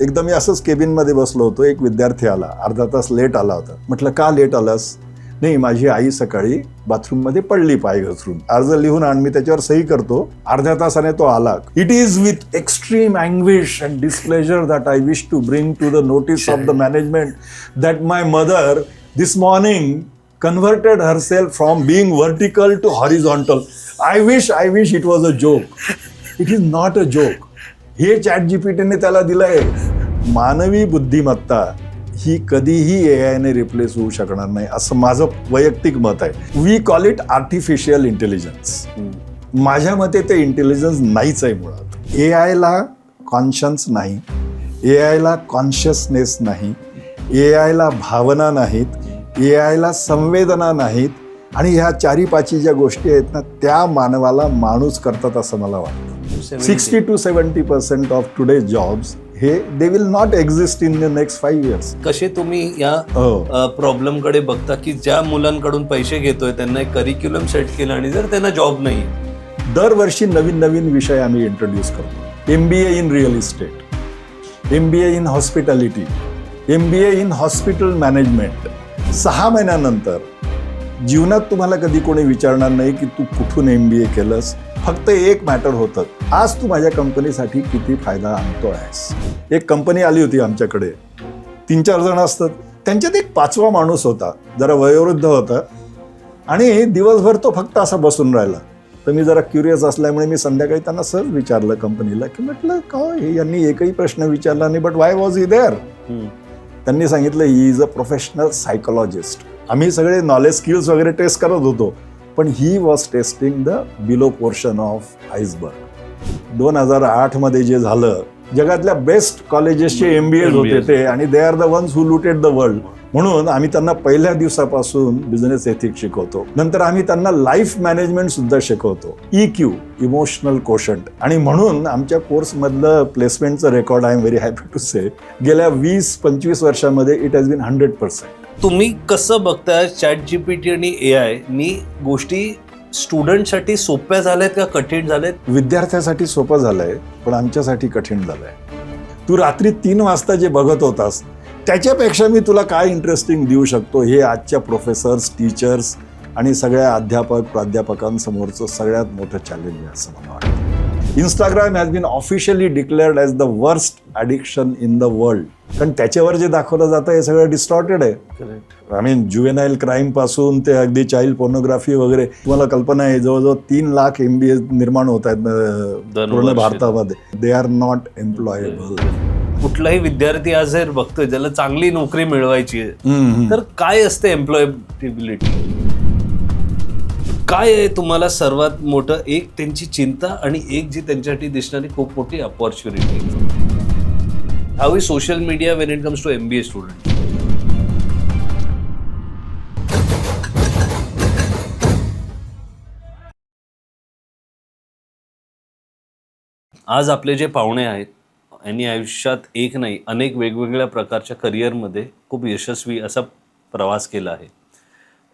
एकदा मी असंच केबिनमध्ये बसलो होतो, एक विद्यार्थी आला, अर्धा तास लेट आला होता. म्हटलं का लेट आलास? नाही, माझी आई सकाळी बाथरूममध्ये पडली पाय घसरून. अर्ज लिहून आण, मी त्याच्यावर सही करतो. अर्ध्या तासाने तो आला. It is with extreme anguish and displeasure that I wish to bring to the notice of the management that my mother this morning converted herself from being vertical to horizontal. I wish it was a joke. It is not a joke. हे ChatGPTने त्याला दिलंय. मानवी बुद्धिमत्ता ही कधीही AI ने replace होऊ शकणार नाही, असं माझं वैयक्तिक मत आहे. We call it artificial intelligence. माझ्या मते ते इंटेलिजन्स नाहीच आहे मुळात. AI ला कॉन्शन्स नाही, AI ला कॉन्शियसनेस नाही, AI ला भावना नाहीत, AI ला संवेदना नाहीत, आणि ह्या 4-5 ज्या गोष्टी आहेत ना, त्या मानवाला माणूस करतात असं मला वाटतं. 60 to 70% ऑफ टुडे जॉब्स हे they will not exist in the next 5 years. कसे तुम्ही या प्रॉब्लेम कडे बघता की ज्या मुलांकडून पैसे घेतोय त्यांना एक करिक्युलम सेट केलं आणि जर त्यांना जॉब नाही? दरवर्षी नवीन नवीन विषय आम्ही इंट्रोड्यूस करतो. MBA in real estate, MBA in hospitality, MBA in hospital management. 6 महिन्यानंतर जीवनात तुम्हाला कधी कोणी विचारणार नाही की तू कुठून MBA केलंस. फक्त एक मॅटर होतं, आज तू माझ्या कंपनीसाठी किती फायदा आणतो आहेस. एक कंपनी आली होती आमच्याकडे, 3-4 जण असतात, त्यांच्यात एक 5वा माणूस होता, जरा वयोवृद्ध होता, आणि दिवसभर तो फक्त असा बसून राहिला. तर मी जरा क्युरियस असल्यामुळे मी संध्याकाळी त्यांना सहज विचारलं कंपनीला की म्हटलं का यांनी एकही प्रश्न विचारला नाही, but why was he there? त्यांनी सांगितलं he is a professional psychologist. आम्ही सगळे नॉलेज स्किल्स वगैरे टेस्ट करत होतो, पण he was testing the below portion of iceberg. 2008 मध्ये जे झालं, जगातल्या बेस्ट कॉलेजेसचे MBA होते ते, आणि they are the ones who looted the world. म्हणून आम्ही त्यांना पहिल्या दिवसापासून बिझनेस एथिक्स शिकवतो. नंतर आम्ही त्यांना लाईफ मॅनेजमेंट सुद्धा शिकवतो, EQ, इमोशनल कोशंट. आणि म्हणून आमच्या कोर्समधलं प्लेसमेंटचं record I am very happy to say, गेल्या 20-25 वर्षामध्ये इट हॅज बीन 100%. तुम्ही कसं बघताय ChatGPT आणि AI नी गोष्टी स्टुडंटसाठी सोप्या झाल्यात का कठीण झाल्यात? विद्यार्थ्यासाठी सोपं झालंय, पण आमच्यासाठी कठीण झालंय. तू रात्री 3 वाजता जे बघत होतास त्याच्यापेक्षा मी तुला काय इंटरेस्टिंग देऊ शकतो, हे आजच्या प्रोफेसर्स, टीचर्स आणि सगळ्या अध्यापक प्राध्यापकांसमोरचं सगळ्यात मोठं चॅलेंज आहे असं मला वाटतं. Instagram has been officially declared as the worst addiction in the world. कारण त्याच्यावर जे दाखवलं जातं हे सगळं डिस्टॉर्टेड आहे. आय मीन ज्युवेनाईल क्राईम पासून ते अगदी चाइल्ड पोर्नोग्राफी वगैरे. तुम्हाला कल्पना आहे, जवळजवळ 3 लाख MBA निर्माण होत आहेत पूर्ण भारतामध्ये. They are not employable. कुठलाही विद्यार्थी आज जर बघतोय ज्याला चांगली नोकरी मिळवायची आहे, तर काय असते एम्प्लॉयबिलिटी? काय आहे तुम्हाला सर्वात मोठं, एक त्यांची चिंता आणि एक जी त्यांच्यासाठी दिसणारी खूप मोठी opportunity? How is social media when it comes to MBA student? आज आपले जे पाहुणे आहेत यांनी आयुष्यात एक नाही अनेक वेगवेगळ्या प्रकारच्या करिअरमध्ये खूप यशस्वी असा प्रवास केला आहे.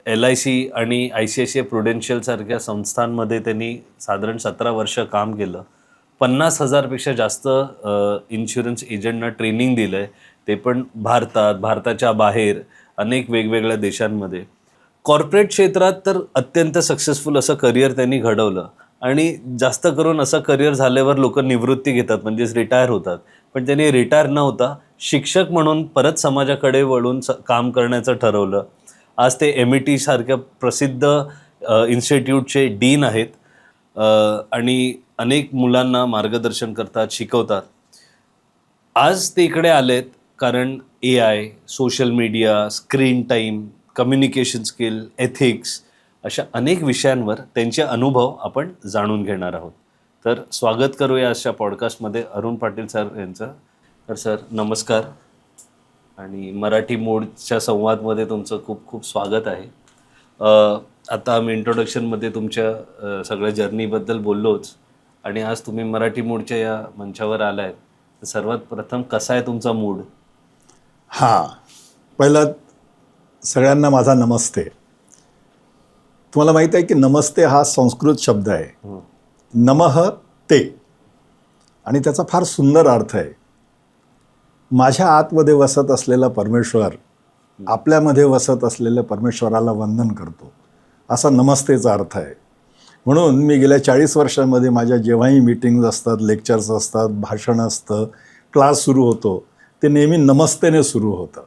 LIC आणि ICICI प्रुडेन्शियल सारख्या संस्थांमध्ये त्यांनी साधारण 17 वर्ष काम केलं. 50,000 पेक्षा जास्त इन्शुरन्स एजंटना ट्रेनिंग दिलं आहे, ते पण भारतात, भारताच्या बाहेर अनेक वेगवेगळ्या देशांमध्ये. कॉर्पोरेट क्षेत्रात तर अत्यंत सक्सेसफुल असं करिअर त्यांनी घडवलं, आणि जास्त करून असं करिअर झाल्यावर लोक निवृत्ती घेतात, म्हणजेच रिटायर होतात. पण त्यांनी रिटायर न होता शिक्षक म्हणून परत समाजाकडे वळून काम करण्याचं ठरवलं. आज ते MIT सारख्या प्रसिद्ध इन्स्टिट्यूटचे डीन आहेत, आणि अनेक मुलांना मार्गदर्शन करतात, शिकवतात. आज ते इकडे आलेत कारण AI, social media, screen time, communication skill, ethics अशा अनेक विषयांवर त्यांचे अनुभव आपण जाणून घेणार आहोत. तर स्वागत करूया अशा पॉडकास्टमध्ये अरुण पाटील सर यांचं. तर सर नमस्कार, आणि मराठी मोडच्या संवादमध्ये तुमचं खूप खूप स्वागत आहे. आता आम्ही इंट्रोडक्शनमध्ये तुमच्या सगळ्या जर्नीबद्दल बोललोच, आणि आज तुम्ही मराठी मोडच्या या मंचावर आलाय. तर सर्वात प्रथम कसा आहे तुमचा मूड? पहिला सगळ्यांना माझा नमस्ते. तुम्हाला माहिती आहे की नमस्ते हा संस्कृत शब्द आहे, नमः ते, आणि त्याचा फार सुंदर अर्थ आहे. माझ्या आतमध्ये वसत असलेला परमेश्वर आपल्यामध्ये वसत असलेल्या परमेश्वराला वंदन करतो, असा नमस्तेचा अर्थ आहे. म्हणून मी गेल्या 40 वर्षांमध्ये माझ्या जेव्हाही मीटिंग्ज असतात, लेक्चर्स असतात, भाषण असतं, क्लास सुरू होतो, ते नेहमी नमस्तेने सुरू होतं.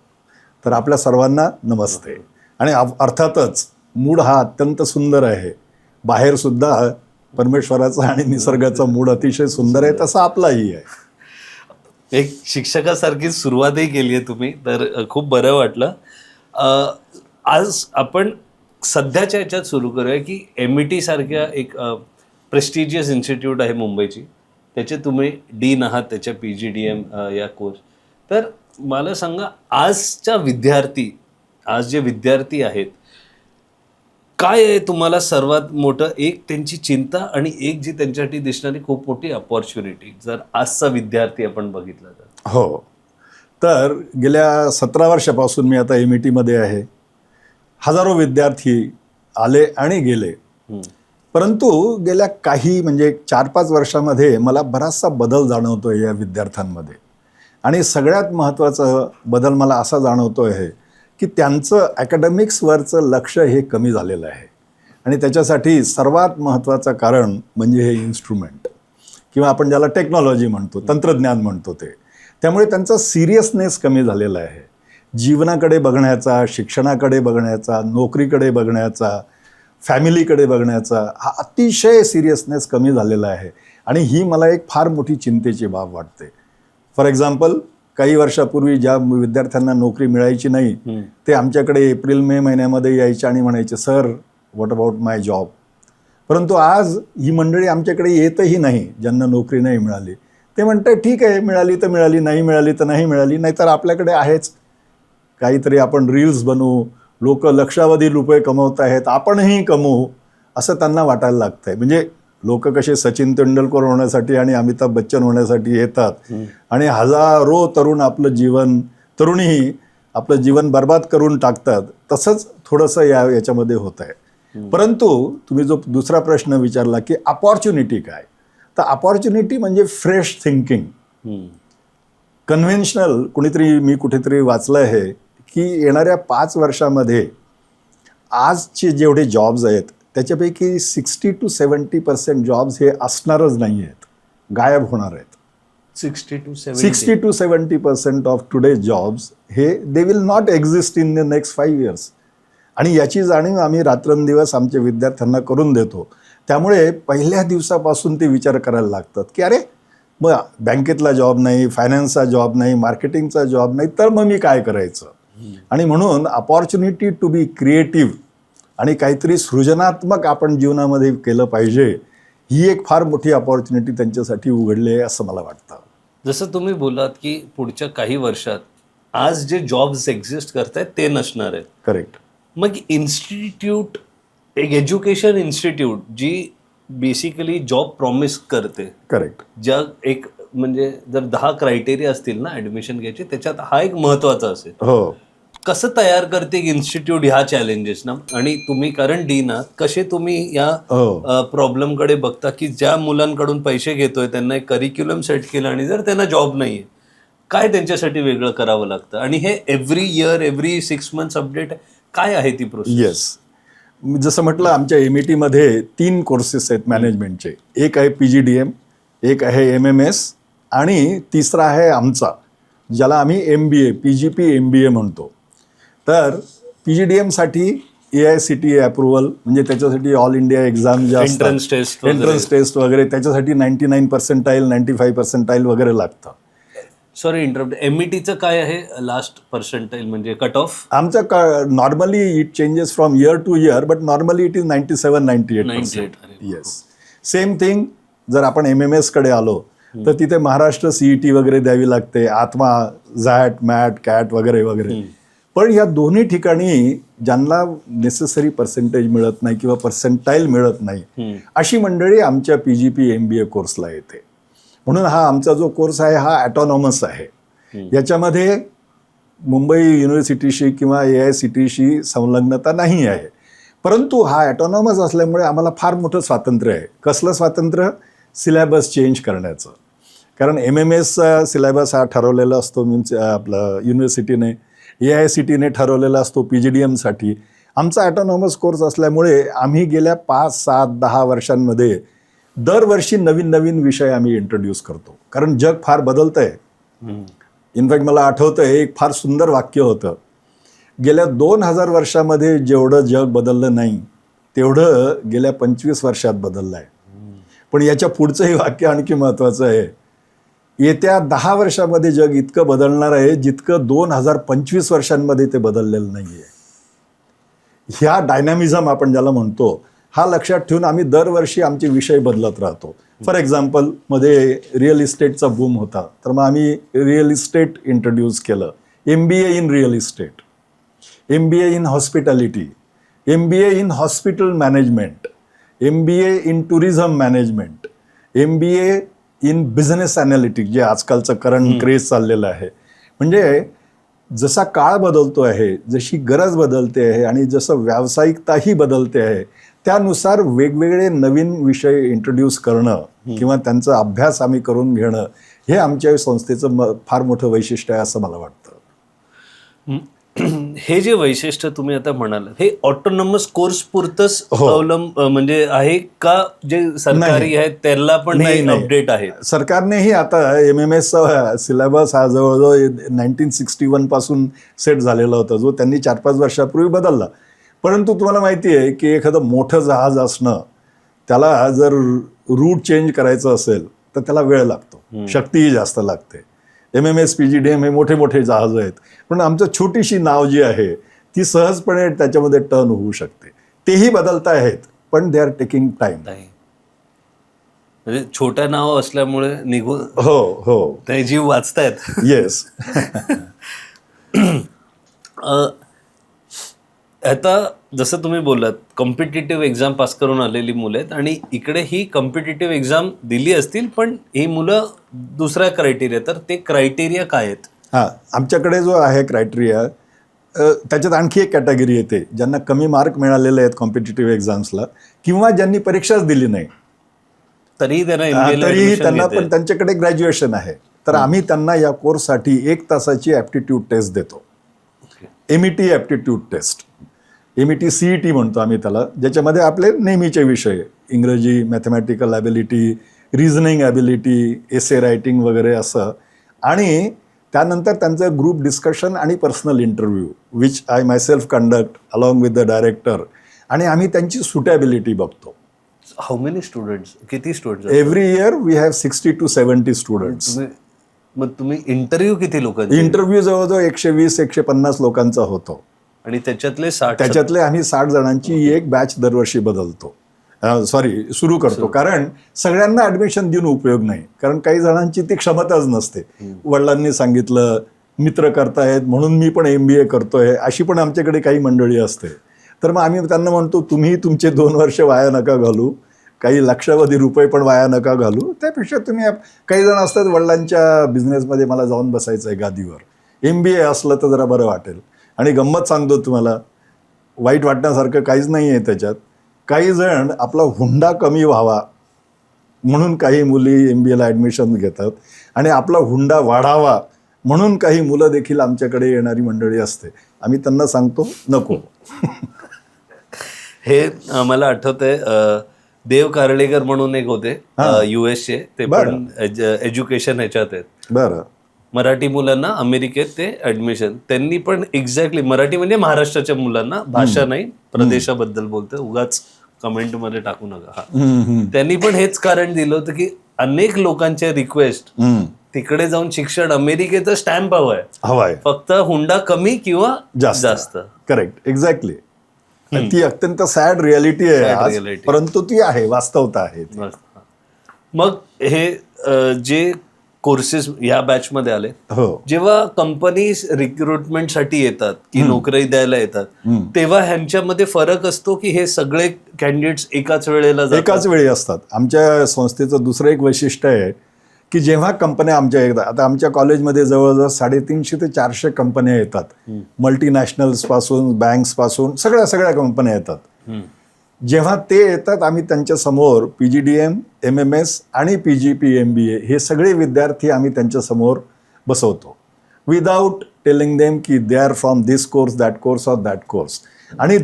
तर आपल्या सर्वांना नमस्ते. आणि अर्थातच मूड हा अत्यंत सुंदर आहे. बाहेरसुद्धा परमेश्वराचा आणि निसर्गाचा मूड अतिशय सुंदर आहे, तसा आपलाही आहे. एक शिक्षकासारखी सुरुवातही केली आहे तुम्ही, तर खूप बरं वाटलं. आज आपण सध्याच्या ह्याच्यात सुरू करूया की MIT सारख्या एक प्रेस्टिजियस इन्स्टिट्यूट आहे मुंबईची, त्याचे तुम्ही डीन आहात, त्याच्या PGDM या कोर्स. तर मला सांगा, आज जे विद्यार्थी आहेत, काय आहे तुम्हाला सर्वात मोठं एक त्यांची चिंता आणि एक जी त्यांच्यासाठी दिसणारी खूप मोठी अपॉर्च्युनिटी, जर आजचा विद्यार्थी आपण बघितला तर? हो, तर गेल्या 17 वर्षापासून मी आता MITमध्ये आहे. हजारो विद्यार्थी आले आणि गेले, परंतु गेल्या काही म्हणजे 4-5 वर्षामध्ये मला बराचसा बदल जाणवतो आहे या विद्यार्थ्यांमध्ये. आणि सगळ्यात महत्त्वाचा बदल मला असा जाणवतो आहे की त्यांचं ॲकॅडमिक्सवरचं लक्ष हे कमी झालेलं आहे. आणि त्याच्यासाठी सर्वात महत्त्वाचं कारण म्हणजे हे इन्स्ट्रुमेंट, किंवा आपण ज्याला टेक्नॉलॉजी म्हणतो, तंत्रज्ञान म्हणतो ते. त्यामुळे त्यांचा सिरियसनेस कमी झालेला आहे. जीवनाकडे बघण्याचा, शिक्षणाकडे बघण्याचा, नोकरीकडे बघण्याचा, फॅमिलीकडे बघण्याचा हा अतिशय सिरियसनेस कमी झालेला आहे. आणि ही मला एक फार मोठी चिंतेची बाब वाटते. फॉर एक्झाम्पल, काही वर्षापूर्वी ज्या विद्यार्थ्यांना नोकरी मिळायची नाही, ते आमच्याकडे एप्रिल-मे महिन्यामध्ये यायचे आणि म्हणायचे, sir what about my job. परंतु आज ही मंडळी आमच्याकडे येतही नाही, ज्यांना नोकरी नाही मिळाली. ते म्हणतात ठीक आहे, मिळाली तर मिळाली, नाही मिळाली तर नाही मिळाली, नाहीतर आपल्याकडे आहेच. काहीतरी आपण रील्स बनवू, लोक लक्षावधी रुपये कमवत आहेत, आपणही कमवू, असं त्यांना वाटायला लागतं आहे. म्हणजे लोक कसे सचिन तेंडुलकर होण्यासाठी आणि अमिताभ बच्चन होण्यासाठी येतात आणि हजारो तरुणीही आपलं जीवन बर्बाद करून टाकतात, तसंच थोडंसं याच्यामध्ये होत आहे. परंतु तुम्ही जो दुसरा प्रश्न विचारला की अपॉर्च्युनिटी काय, तर अपॉर्च्युनिटी म्हणजे फ्रेश थिंकिंग. कन्व्हेन्शनल मी कुठेतरी वाचलं आहे की येणाऱ्या 5 वर्षामध्ये आजचे जेवढे जॉब्स आहेत त्याच्यापैकी 60 to 70% जॉब्स हे असणारच नाही आहेत, गायब होणार आहेत. 60 to 70% ऑफ टुडे जॉब्स हे they will not exist in the next 5 years. आणि याची जाणीव आम्ही रात्रंदिवस आमच्या विद्यार्थ्यांना करून देतो. त्यामुळे पहिल्या दिवसापासून ते विचार करायला लागतात की अरे मग बँकेतला जॉब नाही, फायनान्सचा जॉब नाही, मार्केटिंगचा जॉब नाही, तर मग मी काय करायचं. आणि म्हणून अपॉर्च्युनिटी टू बी क्रिएटिव्ह आणि काहीतरी सृजनात्मक आपण जीवनामध्ये केलं पाहिजे, ही एक फार मोठी अपॉर्च्युनिटी त्यांच्यासाठी उघडली आहे असं मला वाटतं. जसं तुम्ही बोलात की पुढच्या काही वर्षात आज जे जॉब्स एक्झिस्ट करत आहेत ते नसणार आहेत. करेक्ट. मग इन्स्टिट्यूट, एक एज्युकेशन इन्स्टिट्यूट जी बेसिकली जॉब प्रॉमिस करते, करेक्ट, ज्या एक म्हणजे जर 10 क्रायटेरिया असतील ना ॲडमिशन घ्यायचे, त्याच्यात हा एक महत्त्वाचा असेल. हो. कसं तयार करते इन्स्टिट्यूट ह्या चॅलेंजेसना, आणि तुम्ही कारण डीन आहात, कसे तुम्ही या प्रॉब्लेमकडे बघता की ज्या मुलांकडून पैसे घेतोय त्यांना एक करिक्युलम सेट केलं आणि जर त्यांना जॉब नाहीये, काय त्यांच्यासाठी वेगळं करावं लागतं, आणि हे every year, every 6 months update काय आहे ती प्रोसेस? येस, जसं म्हटलं आमच्या MITमध्ये 3 कोर्सेस आहेत मॅनेजमेंटचे. एक आहे PGDM, एक आहे MMS आणि तिसरा आहे आमचा, ज्याला आम्ही MBA PGP MBA म्हणतो. तर PGDMसाठी AICTE अप्रुव्हल, म्हणजे त्याच्यासाठी ऑल इंडिया एक्झाम ज्या एंट्रन्स टेस्ट वगैरे, त्याच्यासाठी 99% 95% वगैरे लागतं. सॉरी इंटरप्ट, MITचं काय आहे लास्ट पर्सेंटाईल म्हणजे कट ऑफ? आमचं normally it changes from year to year, but normally it is 97-98%. Yes, same thing. जर आपण MMSकडे आलो तर तिथे महाराष्ट्र CET वगैरे द्यावी लागते, आत्मा, झॅट, मॅट, कॅट वगैरे वगैरे. पण या दोन्ही ठिकाणी ज्यांना नेसेसरी पर्सेंटेज मिळत नाही किंवा पर्सेंटाईल मिळत नाही, अशी मंडळी आमच्या PGP MBA कोर्सला येते. म्हणून हा आमचा जो कोर्स आहे हा ॲटॉनॉमस आहे. याच्यामध्ये मुंबई युनिव्हर्सिटीशी किंवा AICTEशी संलग्नता नाही आहे. परंतु हा ॲटॉनॉमस असल्यामुळे आम्हाला फार मोठं स्वातंत्र्य आहे. कसलं स्वातंत्र्य? सिलेबस चेंज करण्याचं. कारण MMSचा सिलेबस हा ठरवलेला असतो मीन्स आपलं युनिव्हर्सिटीने AICTE ठरवलेला असतो PGDMसाठी. आमचा ॲटोनॉमस कोर्स असल्यामुळे आम्ही गेल्या 5, 7, 10 वर्षांमध्ये दरवर्षी नवीन नवीन विषय आम्ही इंट्रोड्यूस करतो, कारण जग फार बदलतं आहे. इनफॅक्ट मला आठवतं एक फार सुंदर वाक्य होतं, गेल्या 2000 वर्षामध्ये जेवढं जग बदललं नाही तेवढं गेल्या 25 वर्षात बदललं आहे. पण याच्या पुढचंही वाक्य आणखी महत्त्वाचं आहे, येत्या 10 वर्षामध्ये जग इतकं बदलणार आहे जितकं 2025 वर्षांमध्ये ते बदललेलं नाही आहे. ह्या डायनॅमिझम आपण ज्याला म्हणतो, हा लक्षात ठेवून आम्ही दरवर्षी आमचे विषय बदलत राहतो. फॉर एक्झाम्पल मध्ये रिअल इस्टेटचा बूम होता, तर मग आम्ही रिअल इस्टेट इंट्रोड्यूस केलं. MBA in real estate, MBA in hospitality, MBA in hospital management, MBA in tourism management, MBA in business analytics, जे आजकालचं करंट क्रेज चाललेलं आहे. म्हणजे जसा काळ बदलतो आहे, जशी गरज बदलते आहे आणि जसं व्यावसायिकताही बदलते आहे, त्यानुसार वेगवेगळे नवीन विषय इंट्रोड्यूस करणं किंवा त्यांचा अभ्यास आम्ही करून घेणं, हे आमच्या संस्थेचं फार मोठं वैशिष्ट्य आहे असं मला वाटतं. हे जे वैशिष्ट्य तुम्ही आता म्हणाल, हे ऑटोनॉमस कोर्स पुरतच म्हणजे आहे का, जे सरकारी आहेत त्याला पण हे अपडेट आहे? सरकारनेही आता MMSचा सिलेबस हा जवळजवळ 1961 पासून सेट झालेला होता, जो त्यांनी 4-5 वर्षापूर्वी बदलला. परंतु तुम्हाला माहिती आहे की एखादं मोठं जहाज असणं, त्याला जर रूट चेंज करायचं असेल तर त्याला वेळ लागतो, शक्तीही जास्त लागते. MMS PGDM हे मोठे मोठे जहाज आहेत, पण आमचं छोटीशी नाव जी आहे ती सहजपणे त्याच्यामध्ये टर्न होऊ शकते. तेही बदलत आहेत, पण दे आर टेकिंग टाइम. म्हणजे छोट्या नाव असल्यामुळे निघून हो ते जीव वाचतायत. येस. आता जसं तुम्ही बोललात, कॉम्पिटिटिव्ह एक्झाम पास करून आलेली मुलं आहेत आणि इकडे ही कॉम्पिटिटिव्ह एक्झाम दिली असतील, पण ही मुलं दुसऱ्या क्रायटेरिया, तर ते क्रायटेरिया काय आहेत? हां, आमच्याकडे जो आहे क्रायटेरिया, त्याच्यात आणखी एक कॅटेगरी येते, ज्यांना कमी मार्क मिळालेले आहेत कॉम्पिटिटिव्ह एक्झाम्सला किंवा ज्यांनी परीक्षाच दिली नाही तरीही त्यांना पण त्यांच्याकडे ग्रॅज्युएशन आहे, तर आम्ही त्यांना या कोर्ससाठी 1 तासाची ॲप्टिट्यूड टेस्ट देतो. MET aptitude test, MET CET म्हणतो आम्ही त्याला, ज्याच्यामध्ये आपले नेहमीचे विषय इंग्रजी, mathematical ability, reasoning ability, essay writing वगैरे असं, आणि त्यानंतर त्यांचं ग्रुप डिस्कशन आणि personal interview which I myself conduct along with the director, आणि आम्ही त्यांची सुटेबिलिटी बघतो. हाऊ मेनी स्टुडंट्स, किती students? Every year we have 60 to 70 students. मग तुम्ही इंटरव्ह्यू किती लोकांचे? इंटरव्ह्यू जवळजवळ 120-150 लोकांचा होतो, आणि त्याच्यातले आम्ही 60 जणांची एक बॅच दरवर्षी बदलतो, सुरू करतो. कारण सगळ्यांना ॲडमिशन देऊन उपयोग नाही, कारण काही जणांची ती क्षमताच नसते. वडिलांनी सांगितलं, मित्र करतायत म्हणून मी पण MBA करतोय, अशी पण आमच्याकडे काही मंडळी असते. तर मग आम्ही त्यांना म्हणतो, तुम्ही तुमचे 2 वर्ष वाया नका घालू, काही लक्षावधी रुपये पण वाया नका घालू, त्यापेक्षा तुम्ही, काही जण असतात वडिलांच्या बिझनेसमध्ये मला जाऊन बसायचं आहे गादीवर, MBA असलं तर जरा बरं वाटेल. आणि गंमत सांगतो तुम्हाला, वाईट वाटण्यासारखं काहीच नाही आहे त्याच्यात. काही जण आपला हुंडा कमी व्हावा म्हणून काही मुली MBAला ॲडमिशन घेतात, आणि आपला हुंडा वाढावा म्हणून काही मुलं देखील आमच्याकडे येणारी मंडळी असते. आम्ही त्यांना सांगतो नको. हे मला आठवतंय, देव कार्लेकर म्हणून एक होते US चे, ते पण एज्युकेशन ह्याच्यात आहेत. बरं. मराठी मुलांना अमेरिकेत ते ॲडमिशन, त्यांनी पण एक्झॅक्टली मराठी म्हणजे महाराष्ट्राच्या मुलांना, भाषा नाही प्रदेशाबद्दल बोलतोय, उगाच कमेंटमध्ये टाकू नका. त्यांनी पण हेच कारण दिलं होतं की अनेक लोकांच्या रिक्वेस्ट, तिकडे जाऊन शिक्षण अमेरिकेचं स्टॅम्प हवाय, फक्त हुंडा कमी किंवा जास्त. Correct, exactly. ती अत्यंत सॅड रियालिटी आहे, परंतु ती आहे, वास्तवता आहे. मग हे जे कोर्सेस या बॅच मध्ये आले, जेव्हा कंपनी रिक्रुटमेंटसाठी येतात की नोकरी द्यायला येतात, तेव्हा ह्यांच्यामध्ये फरक असतो की हे सगळे कॅन्डिडेट्स एकाच वेळी असतात. आमच्या संस्थेचं दुसरं एक वैशिष्ट्य आहे की जेव्हा कंपन्या आता आमच्या कॉलेजमध्ये जवळजवळ 350 ते 400 कंपन्या येतात, मल्टीनॅशनल्स पासून, बँक्स पासून, सगळ्या कंपन्या येतात. जेव्हा ते येतात आम्ही त्यांच्यासमोर PGDM, MMS आणि PGP MBA हे सगळे विद्यार्थी आम्ही त्यांच्यासमोर बसवतो विदाऊट टेलिंग देम की they are from this course that course or that course. आणि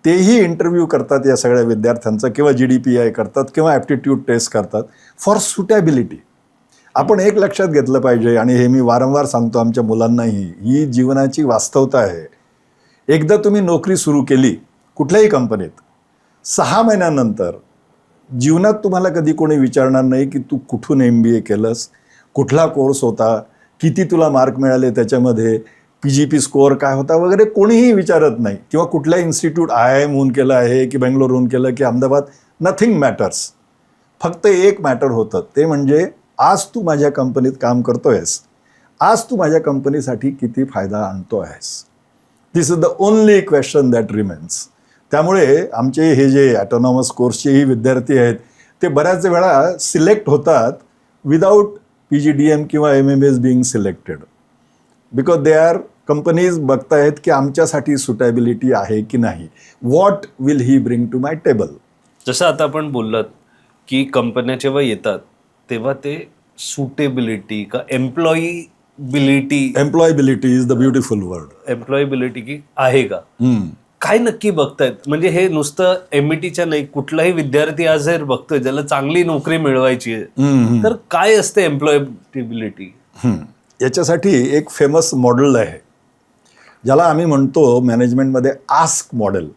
तेही इंटरव्ह्यू करतात या सगळ्या विद्यार्थ्यांचा किंवा GDPI करतात किंवा ॲप्टिट्यूड टेस्ट करतात फॉर सुटेबिलिटी. आपण एक लक्षात घेतलं पाहिजे आणि हे मी वारंवार सांगतो आमच्या मुलांनाही, ही जीवनाची वास्तवता आहे. एकदा तुम्ही नोकरी सुरू केली कुठल्याही कंपनीत, 6 महिन्यानंतर जीवनात तुम्हाला कधी कोणी विचारणार नाही की तू कुठून MBA केलंस, कुठला कोर्स होता, किती तुला मार्क मिळाले त्याच्यामध्ये, PGP स्कोअर काय होता वगैरे कोणीही विचारत नाही. किंवा कुठल्या इन्स्टिट्यूट IIMहून केलं आहे की बेंगलोरहून केलं की अहमदाबाद, नथिंग मॅटर्स. फक्त एक मॅटर होतं, ते म्हणजे आज तू माझ्या कंपनीत काम करतोयस, आज तू माझ्या कंपनीसाठी किती फायदा आणतो आहेस. This is the only question that remains. त्यामुळे आमचे हे जे ॲटोनॉमस कोर्सचेही विद्यार्थी आहेत ते बऱ्याच वेळा सिलेक्ट होतात विदाऊट PGDM किंवा MMS being selected, because they are companies बघतायत की आमच्यासाठी सुटेबिलिटी आहे की नाही, what will he bring to my table. जसं आता आपण बोललात की कंपन्या जेव्हा येतात तेव्हा ते सुटेबिलिटी का employability is the beautiful word. Employability की आहे का, काय नक्की बघतायत? म्हणजे हे नुसतं METच्या नाही, कुठलाही विद्यार्थी आज जर बघतोय ज्याला चांगली नोकरी मिळवायची आहे तर काय असते एम्प्लॉयबिलिटी? याच्यासाठी एक फेमस मॉडेल आहे ज्याला आम्ही म्हणतो मॅनेजमेंटमध्ये ask model.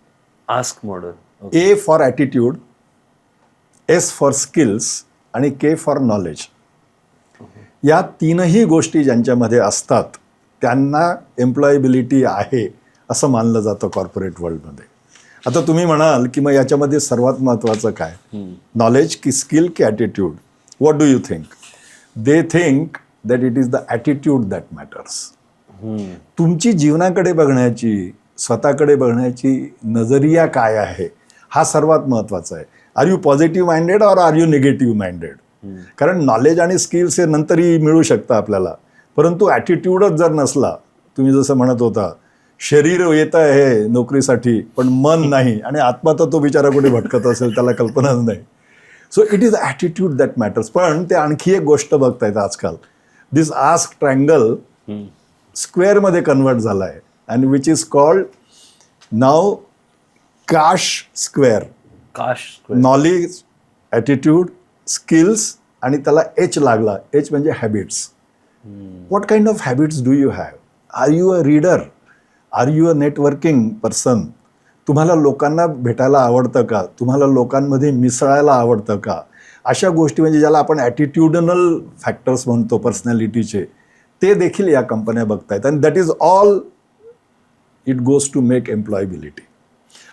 Ask model. A for attitude, S for skills आणि K फॉर नॉलेज. या तीनही गोष्टी ज्यांच्यामध्ये असतात त्यांना एम्प्लॉयबिलिटी आहे असं मानलं जातं कॉर्पोरेट वर्ल्डमध्ये. आता तुम्ही म्हणाल की मग याच्यामध्ये सर्वात महत्त्वाचं काय, नॉलेज की स्किल की attitude? What do you think? They think that it is the attitude that matters. तुमची जीवनाकडे बघण्याची, स्वतःकडे बघण्याची नजरिया काय आहे हा सर्वात महत्त्वाचा आहे. Are you positive minded or are you negative minded? कारण नॉलेज आणि स्किल्स हे नंतरही मिळू शकतं आपल्याला, परंतु ॲटिट्यूडच जर नसला, तुम्ही जसं म्हणत होता शरीर येत आहे नोकरीसाठी पण मन नाही आणि आत्मा तर तो बिचारा कुठे भटकत असेल त्याला कल्पनाच नाही. So it is attitude that matters. पण ते आणखी एक गोष्ट बघतायत आजकाल, दिस आस्क ट्रायंगल स्क्वेअरमध्ये कन्वर्ट झाला आहे अँड विच इज कॉल्ड नाव काश स्क्वेअर. नॉलेज, ॲटिट्यूड, स्किल्स आणि त्याला H लागला. H म्हणजे habits. What kind of habits do you have? Are you a reader? Are you a networking person? तुम्हाला लोकांना भेटायला आवडतं का? तुम्हाला लोकांमध्ये मिसळायला आवडतं का? अशा गोष्टी म्हणजे ज्याला आपण ॲटिट्यूडनल फॅक्टर्स म्हणतो पर्सनॅलिटीचे, ते देखील या कंपन्या बघतायत. And that is all it goes to make employability.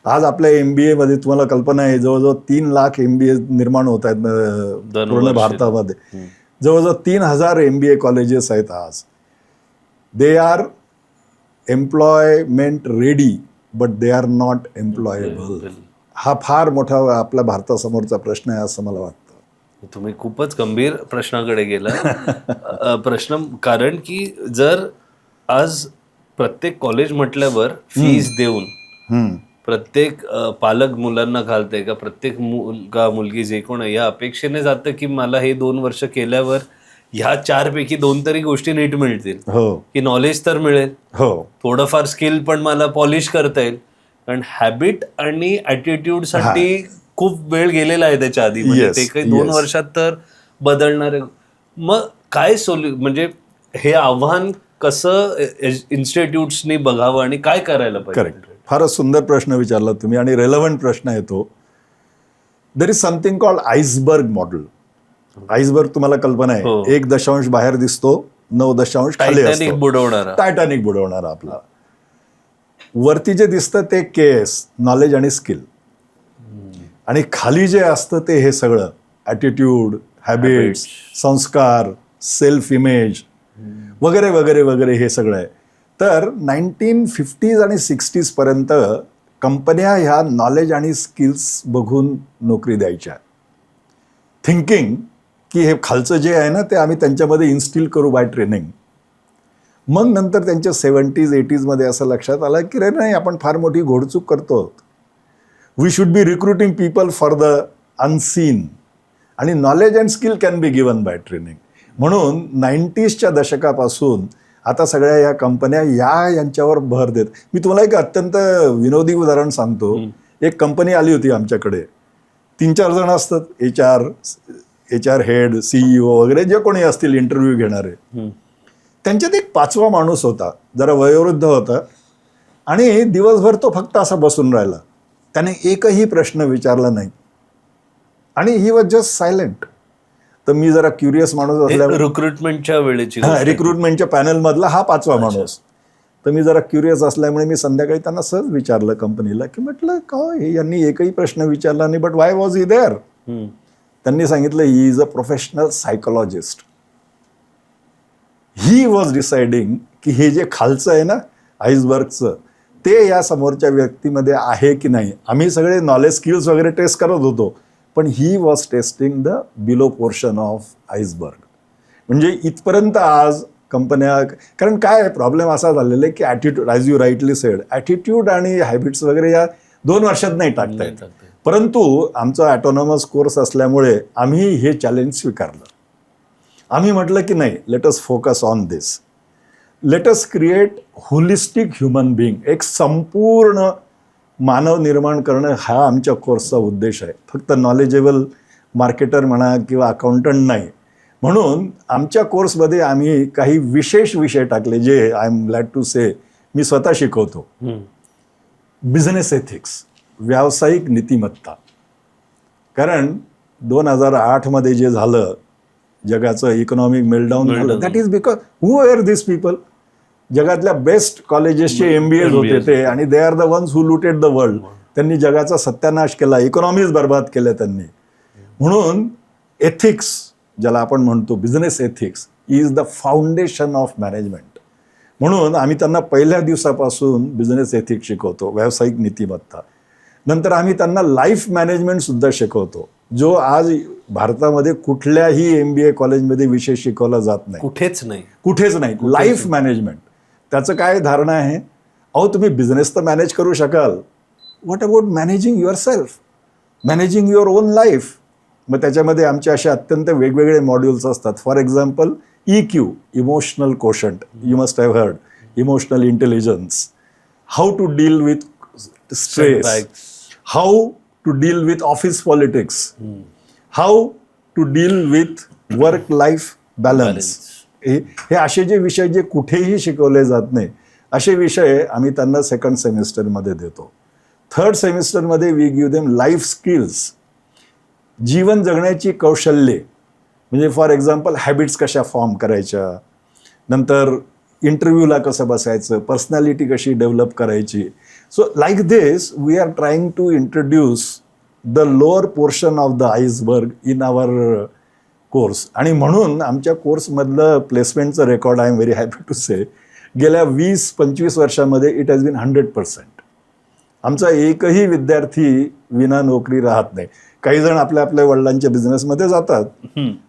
आज आपल्या MBAमध्ये तुम्हाला कल्पना आहे जवळजवळ 3 लाख MBA निर्माण होत आहेत पूर्ण भारतामध्ये. जवळजवळ 3,000 MBA कॉलेजेस आहेत आज. They are employment ready but they are not employable. हा फार मोठा आपल्या भारतासमोरचा प्रश्न आहे असं मला वाटतं. तुम्ही खूपच गंभीर प्रश्नाकडे गेला. प्रश्न कारण की जर आज प्रत्येक कॉलेज म्हटल्यावर फीज देऊन प्रत्येक पालक मुलांना घालते का, प्रत्येक मुलगा मुलगी जे कोण आहे या अपेक्षेने जातं की मला हे 2 वर्ष केल्यावर ह्या 4 पैकी 2 तरी गोष्टी नीट मिळतील. हो, की नॉलेज तर मिळेल, हो, थोडंफार स्किल पण मला पॉलिश करता येईल. कारण हॅबिट आणि ॲटिट्यूड साठी खूप वेळ गेलेला आहे त्याच्या आधी. म्हणजे ते काही 2 वर्षात तर बदलणार आहे. मग काय म्हणजे हे आव्हान कसं इन्स्टिट्यूट्सनी बघावं आणि काय करायला पाहिजे? करेक्ट. फारच सुंदर प्रश्न विचारला तुम्ही आणि रेलेव्हंट प्रश्न आहे तो. There is something called iceberg model. Iceberg तुम्हाला कल्पना आहे, 1 दशांश बाहेर दिसतो, 9 दशांश खाली असतो. टायटॅनिक बुडवणारा आपला. वरती जे दिसतं ते KS, नॉलेज आणि स्किल, आणि खाली जे असतं ते हे सगळं ॲटिट्यूड, हॅबिट्स, संस्कार, सेल्फ इमेज वगैरे वगैरे वगैरे हे सगळं आहे. तर 1950s आणि 60s पर्यंत कंपन्या ह्या नॉलेज आणि स्किल्स बघून नोकरी द्यायच्या, थिंकिंग की हे खालचं जे आहे ना ते आम्ही त्यांच्यामध्ये इन्स्टिल करू बाय ट्रेनिंग. मग नंतर त्यांच्या 70s 80s मध्ये असं लक्षात आलं की रे नाही, आपण फार मोठी घोडचूक करतो. We should be recruiting people for the unseen. आणि knowledge and skill can be given by training. म्हणून 90sच्या दशकापासून आता सगळ्या या कंपन्या यांच्यावर भर देत. मी तुम्हाला एक अत्यंत विनोदी उदाहरण सांगतो. एक कंपनी आली होती आमच्याकडे, 3-4 जण असतात, एच आर हेड, CEO वगैरे जे कोणी असतील इंटरव्ह्यू घेणारे. त्यांच्यात एक 5वा माणूस होता, जरा वयोवृद्ध होता आणि दिवसभर तो फक्त असा बसून राहिला. त्याने एकही प्रश्न विचारला नाही आणि ही वॉज जस्ट सायलेंट. तर मी जरा क्युरियस माणूस असल्यामुळे रिक्रुटमेंटच्या वेळेची रिक्रुटमेंटच्या पॅनलमधला हा 5वा माणूस. तर मी जरा क्युरियस असल्यामुळे मी संध्याकाळी त्यांना सहज विचारलं कंपनीला की म्हटलं का यांनी एकही प्रश्न विचारला नाही, but why was he there. त्यांनी सांगितलं he is a professional psychologist. He was deciding की हे जे खालचं आहे ना आईसबर्गचं ते या समोरच्या व्यक्तीमध्ये आहे की नाही. आम्ही सगळे नॉलेज स्किल्स वगैरे टेस्ट करत होतो, पण he was testing the below portion of iceberg. म्हणजे इथपर्यंत आज कंपन्या, कारण काय प्रॉब्लेम असा झालेला आहे की attitude, as you rightly sed, attitude आणि हॅबिट्स वगैरे या 2 वर्षात नाही टाकता येत. परंतु आमचा ॲटोनॉमस कोर्स असल्यामुळे आम्ही हे चॅलेंज स्वीकारलं. आम्ही म्हटलं की नाही, let us focus on this. Let us create holistic human being. एक संपूर्ण मानव निर्माण करणं हा आमच्या कोर्सचा उद्देश आहे. फक्त नॉलेजेबल मार्केटर म्हणा किंवा अकाउंटंट नाही. म्हणून आमच्या कोर्समध्ये आम्ही काही विशेष विषय टाकले जे आय एम ग्लॅड टू से मी स्वतः शिकवतो. बिझनेस एथिक्स, व्यावसायिक नीतिमत्ता. कारण 2008 मध्ये जे झालं जगाचं इकॉनॉमिक मेल्टडाऊन झालं, that is because who are this people. जगातल्या बेस्ट कॉलेजेसचे MBAs होते ते, आणि they are the ones who looted the world. त्यांनी जगाचा सत्यानाश केला, इकॉनॉमीज बर्बाद केल्या त्यांनी. म्हणून एथिक्स ज्याला आपण म्हणतो, business ethics is the foundation of management. म्हणून आम्ही त्यांना पहिल्या दिवसापासून बिझनेस एथिक्स शिकवतो, व्यावसायिक नीतिमत्ता. नंतर आम्ही त्यांना लाईफ मॅनेजमेंटसुद्धा शिकवतो, जो आज भारतामध्ये कुठल्याही MBA कॉलेजमध्ये विषय शिकवला जात नाही, कुठेच नाही. Life management. त्याचं काय धारणा आहे, अहो तुम्ही बिझनेस तर मॅनेज करू शकाल, what about managing yourself, managing your own life. मग त्याच्यामध्ये आमचे असे अत्यंत वेगवेगळे मॉड्यूल्स असतात. For example EQ, emotional quotient, you must have heard, emotional intelligence, how to deal with stress, how to deal with office politics, how to deal with work life balance. हे असे जे विषय जे कुठेही शिकवले जात नाही, असे विषय आम्ही त्यांना 2nd सेमिस्टरमध्ये देतो. 3rd सेमिस्टरमध्ये we give them life skills, जीवन जगण्याची कौशल्ये. म्हणजे फॉर एक्झाम्पल हॅबिट्स कशा फॉर्म करायच्या, नंतर इंटरव्ह्यूला कसं बसायचं, पर्सनॅलिटी कशी डेव्हलप करायची. So like this we are trying to introduce the lower portion of the iceberg in our course. आणि म्हणून आमच्या कोर्समधलं प्लेसमेंटचं record I am very happy to say, गेल्या 20-25 वर्षामध्ये इट हॅज बीन 100%. आमचा एकही विद्यार्थी विना नोकरी राहत नाही. काही जण आपल्या आपल्या वडिलांच्या बिझनेसमध्ये जातात,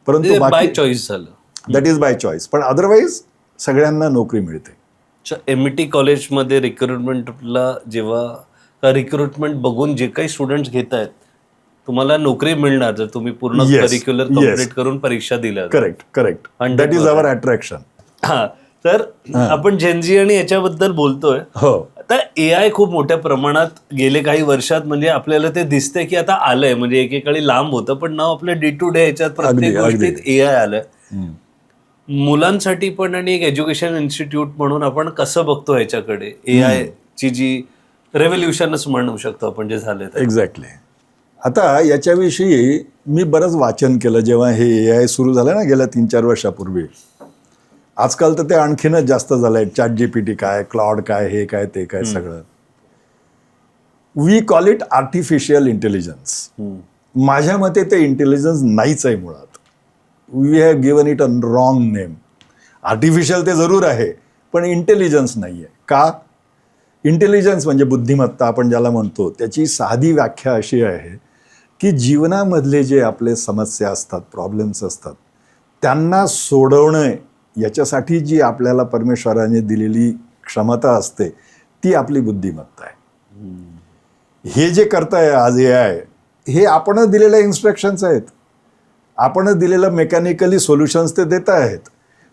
परंतु बाय चॉईस झालं, दॅट इज बाय चॉईस. पण अदरवाईज सगळ्यांना नोकरी मिळते. MIT कॉलेजमध्ये रिक्रुटमेंटला जेव्हा रिक्रुटमेंट बघून जे काही स्टुडंट्स घेत आहेत, तुम्हाला नोकरी मिळणार जर तुम्ही पूर्ण करिक्युलर कम्प्लीट करून परीक्षा दिल्या. Correct. That is our attraction. हा, तर आपण जेनजी आणि याच्याबद्दल बोलतोय. हो. आता AI खूप मोठ्या प्रमाणात गेले काही वर्षात म्हणजे आपल्याला ते दिसतंय की आता आलंय. म्हणजे एकेकाळी लांब होतं, पण नाव आपल्या डे टू डे ह्याच्यात प्रत्येक गोष्टीत AI आलंय. मुलांसाठी पण आणि एक एज्युकेशन इन्स्टिट्यूट म्हणून आपण कसं बघतो ह्याच्याकडे, AI ची जी रेव्होल्युशनच म्हणू शकतो आपण जे झालंय. एक्झॅक्टली. आता याच्याविषयी मी बरंच वाचन केलं जेव्हा हे AI सुरू झालं ना गेल्या 3-4 वर्षापूर्वी. आजकाल तर ते आणखीनच जास्त झालंय. ChatGPT काय, क्लाउड काय, हे काय ते काय सगळं. We call it artificial intelligence. माझ्या मते ते इंटेलिजन्स नाहीच आहे मुळात. We have given it a wrong name. Artificial ते जरूर आहे, पण इंटेलिजन्स नाही आहे. का? इंटेलिजन्स म्हणजे बुद्धिमत्ता आपण ज्याला म्हणतो, त्याची साधी व्याख्या अशी आहे की जीवनामधले जे आपले समस्या असतात, प्रॉब्लेम्स असतात, त्यांना सोडवणं याच्यासाठी जी आपल्याला परमेश्वराने दिलेली क्षमता असते ती आपली बुद्धिमत्ता आहे. हे जे करताय आज AI, हे आपणच दिलेल्या इन्स्ट्रक्शन्स आहेत, आपणच दिलेलं मेकॅनिकली सोल्युशन्स ते देत आहेत.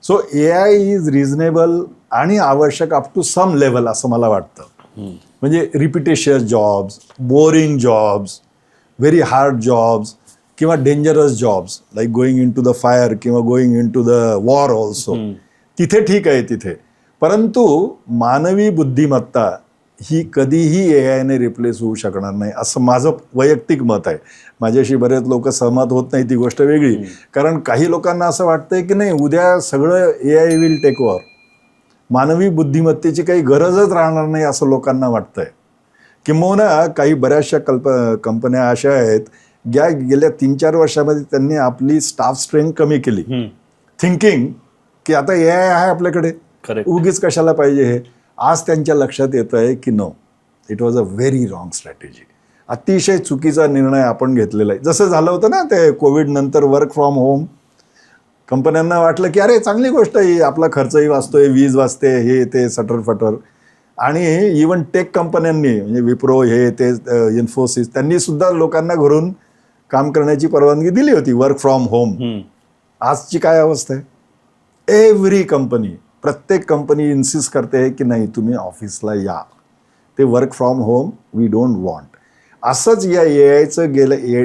सो AI इज रिझनेबल आणि आवश्यक अप टू सम लेवल असं मला वाटतं. म्हणजे repetitious jobs, boring jobs, very hard jobs किंवा dangerous jobs like going in to the fire किंवा going in to the war also, तिथे ठीक आहे तिथे. परंतु मानवी बुद्धिमत्ता ही कधीही AI ने रिप्लेस होऊ शकणार नाही असं माझं वैयक्तिक मत आहे. माझ्याशी बरेच लोक सहमत होत नाही, ती गोष्ट वेगळी. कारण काही लोकांना असं वाटतंय की नाही उद्या सगळं AI विल टेक ओव्हर, मानवी बुद्धिमत्तेची काही गरजच राहणार नाही असं लोकांना वाटतंय. किंबहुना काही बऱ्याचशा कंपन्या अशा आहेत गेल्या 3-4 वर्षामध्ये त्यांनी आपली स्टाफ स्ट्रेंथ कमी केली, थिंकिंग की आता AI आहे आपल्याकडे, उगीच कशाला पाहिजे हे. आज त्यांच्या लक्षात येत आहे की no, it was a very wrong strategy. अतिशय चुकीचा निर्णय आपण घेतलेला आहे. जसं झालं होतं ना ते कोविड नंतर वर्क फ्रॉम होम, कंपन्यांना वाटलं की अरे चांगली गोष्ट आहे, आपला खर्चही वाचतोय, वीज वाचते, हे ते सटरफटर. आणि इवन टेक कंपन्यांनी म्हणजे विप्रो हे ते इन्फोसिस त्यांनी सुद्धा लोकांना घरून काम करण्याची परवानगी दिली होती, वर्क फ्रॉम होम. आजची काय अवस्था आहे? एव्हरी कंपनी, प्रत्येक कंपनी इन्सिस्ट करते की नाही तुम्ही ऑफिसला या, ते work from home we don't want. असंच या AIचं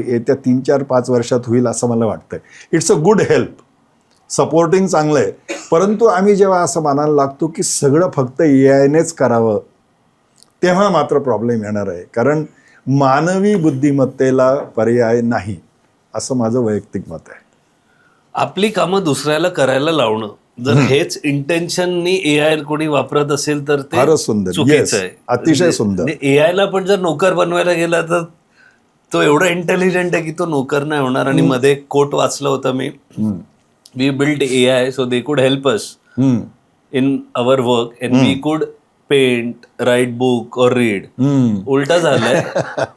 येत्या 3-4-5 वर्षात होईल असं मला वाटतंय. It's a good help, supporting चांगलं आहे. परंतु आम्ही जेव्हा असं मानायला लागतो की सगळं फक्त AIनेच करावं, तेव्हा मात्र प्रॉब्लेम येणार आहे. कारण मानवी बुद्धिमत्तेला पर्याय नाही असं माझं वैयक्तिक मत आहे. आपली कामं दुसऱ्याला करायला लावणं, जर हेच इंटेन्शननी AI कोणी वापरत असेल तर ते फारच सुंदर, चुकीचं आहे. अतिशय सुंदर. AI ला पण जर नोकर बनवायला गेला तर तो एवढा इंटेलिजंट आहे की तो नोकर नाही होणार. आणि मध्ये एक कोट वाचला होता मी, we build AI so they could help us in our work and we could paint, write book or read. उलटा झालाय,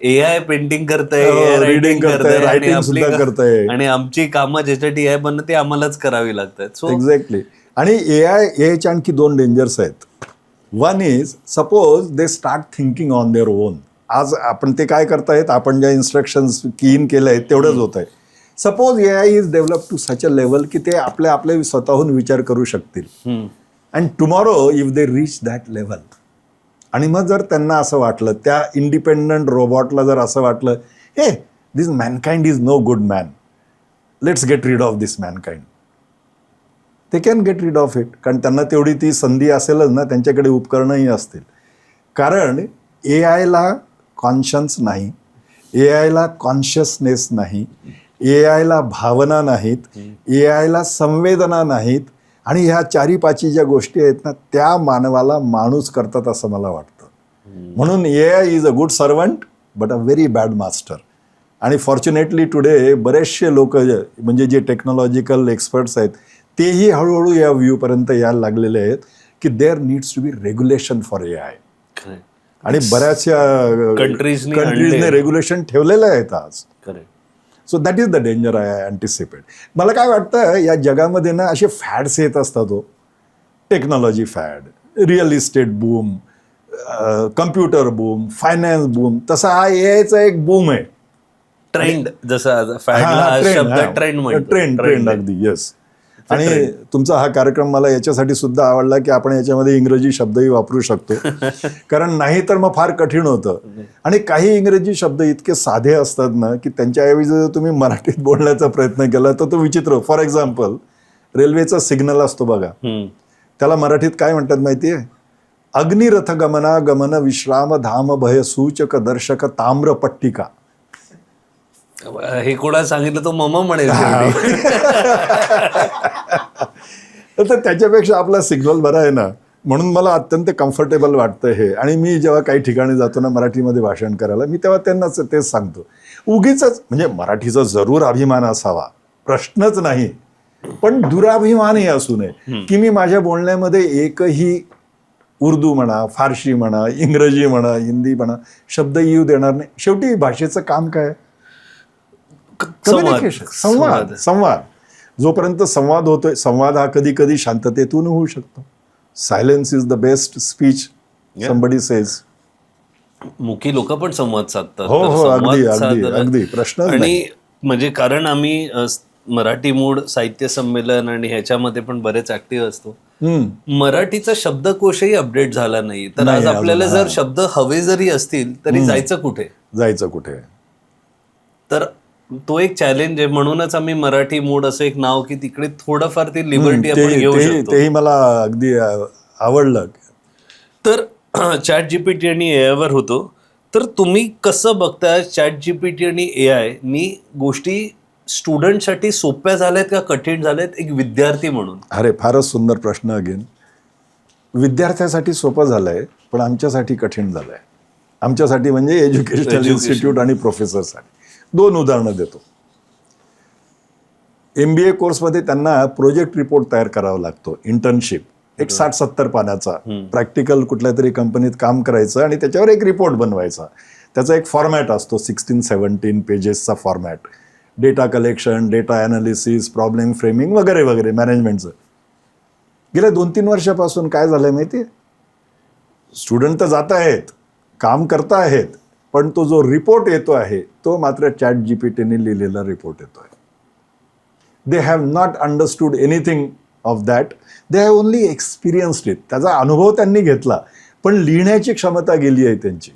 AI पेंटिंग करताय, AI रायटिंग करताय आणि आपली आणि आमची कामं ज्याच्यासाठी AI बनणं ते आम्हालाच करावी लागतात. So exactly. आणि AIच्या आणखी 2 डेंजर्स आहेत. One is suppose they start thinking on their own. आज आपण ते काय करतायत, आपण ज्या इन्स्ट्रक्शन्स की इन केलं आहे तेवढंच होत आहे. Suppose AI is develop to such a level की ते आपले स्वतःहून विचार करू शकतील. And tomorrow if they reach that level, आणि मग जर त्यांना असं वाटलं, त्या इंडिपेंडंट रोबॉटला जर असं वाटलं, हे this mankind is no good man, let's get rid of this mankind, ते can get rid of it. कारण त्यांना तेवढी ती संधी असेलच ना, त्यांच्याकडे उपकरणंही असतील. कारण AIला कॉन्शन्स नाही, AIला कॉन्शियसनेस नाही, AIला भावना नाहीत, AIला संवेदना नाहीत. आणि ह्या 4-5 ज्या गोष्टी आहेत ना, त्या मानवाला माणूस करतात असं मला वाटतं. म्हणून AI is a good servant but a very bad master. आणि फॉर्च्युनेटली टुडे बरेचसे लोक म्हणजे जे टेक्नॉलॉजिकल एक्सपर्ट्स आहेत तेही हळूहळू या व्ह्यूपर्यंत यायला लागलेले आहेत की there needs to be regulation for AI. आणि बऱ्याचशा कंट्रीजने रेग्युलेशन ठेवलेलं आहेत आज. So that is the danger I anticipate. मला काय वाटतं या जगामध्ये ना असे फॅड्स येत असतात, technology fad, real estate boom, computer boom, finance boom. तसा हा AIचा एक बूम आहे. ट्रेंड, जसा ट्रेंड अगदी. येस. आणि तुमचा हा कार्यक्रम मला याच्यासाठी सुद्धा आवडला की आपण याच्यामध्ये इंग्रजी शब्दही वापरू शकतो. कारण नाही तर मग फार कठीण होतं. आणि काही इंग्रजी शब्द इतके साधे असतात ना की त्यांच्याऐवजी जर तुम्ही मराठीत बोलण्याचा प्रयत्न केला तर तो विचित्र. फॉर एक्झाम्पल, रेल्वेचा सिग्नल असतो बघा, त्याला मराठीत काय म्हणतात माहितीये? अग्निरथ गमना गमन विश्राम धाम भय सूचक दर्शक ताम्र पट्टिका. हे कोणा सांगितलं तो मम म्हणेल. तर त्याच्यापेक्षा आपला सिग्नल बरा आहे ना, म्हणून मला अत्यंत कम्फर्टेबल वाटतं हे. आणि मी जेव्हा काही ठिकाणी जातो ना मराठीमध्ये भाषण करायला, मी तेव्हा त्यांनाच तेच सांगतो. उगीच म्हणजे मराठीचा जरूर अभिमान असावा, प्रश्नच नाही, पण दुराभिमानही असू नये की मी माझ्या बोलण्यामध्ये एकही उर्दू म्हणा, फारशी म्हणा, इंग्रजी म्हणा, हिंदी म्हणा शब्द येऊ देणार नाही. शेवटी भाषेचं काम काय? कम्युनिकेशन, संवाद. जोपर्यंत संवाद होतोय, संवाद हा कधी कधी शांततेतून होऊ शकतो. Silence is the best speech, somebody says. मुखी लोक पण संवाद साधतात. हो, तर हो, संवाद अगदी, अगदी, साधला- अगदी, प्रश्नच आणि नाही. म्हणजे कारण आम्ही मराठी मूळ साहित्य संमेलन आणि ह्याच्यामध्ये पण बरेच ऍक्टिव्ह असतो. मराठीचा शब्दकोशही अपडेट झाला नाही. तर नाही आज अजून, आपल्याला जर हां. शब्द हवे जरी असतील तरी जायचं कुठे? जायचं कुठे? तर तो एक चॅलेंज आहे. म्हणूनच आम्ही मराठी मूड असं एक नाव, की तिकडे थोडंफार ती लिबर्टी आपण घेऊ शकतो. तेही मला अगदी आवडलं. तर चॅट जीपीटी आणि एआय वर होतो. तर तुम्ही कसं बघता चॅट जीपीटी आणि एआय नी गोष्टी स्टुडंटसाठी सोप्या झाल्यात का कठीण झाल्यात, एक विद्यार्थी म्हणून? अरे फारच सुंदर प्रश्न. अगेन, विद्यार्थ्यासाठी सोपं झालंय पण आमच्यासाठी कठीण झालंय. आमच्यासाठी म्हणजे एज्युकेशनल इन्स्टिट्यूट आणि प्रोफेसरसाठी. 2 उदाहरणं देतो. MBA कोर्समध्ये त्यांना प्रोजेक्ट रिपोर्ट तयार करावा लागतो, इंटर्नशिप, एक 60-70 पानाचा. प्रॅक्टिकल कुठल्या तरी कंपनीत काम करायचं आणि त्याच्यावर एक रिपोर्ट बनवायचा. त्याचा एक फॉर्मॅट असतो, 16-17 पेजेसचा format. Data collection, data analysis, problem framing वगैरे वगैरे मॅनेजमेंटचं. गेल्या 2-3 वर्षापासून काय झालंय माहिती आहे? स्टुडंट तर जात आहेत, काम करता आहेत, पण तो जो रिपोर्ट येतो आहे तो मात्र चॅट जीपीटीने लिहिलेला रिपोर्ट येतो आहे. They have not understood anything of that. They have only experienced it. त्याचा अनुभव त्यांनी घेतला, पण लिहिण्याची क्षमता गेली आहे त्यांची.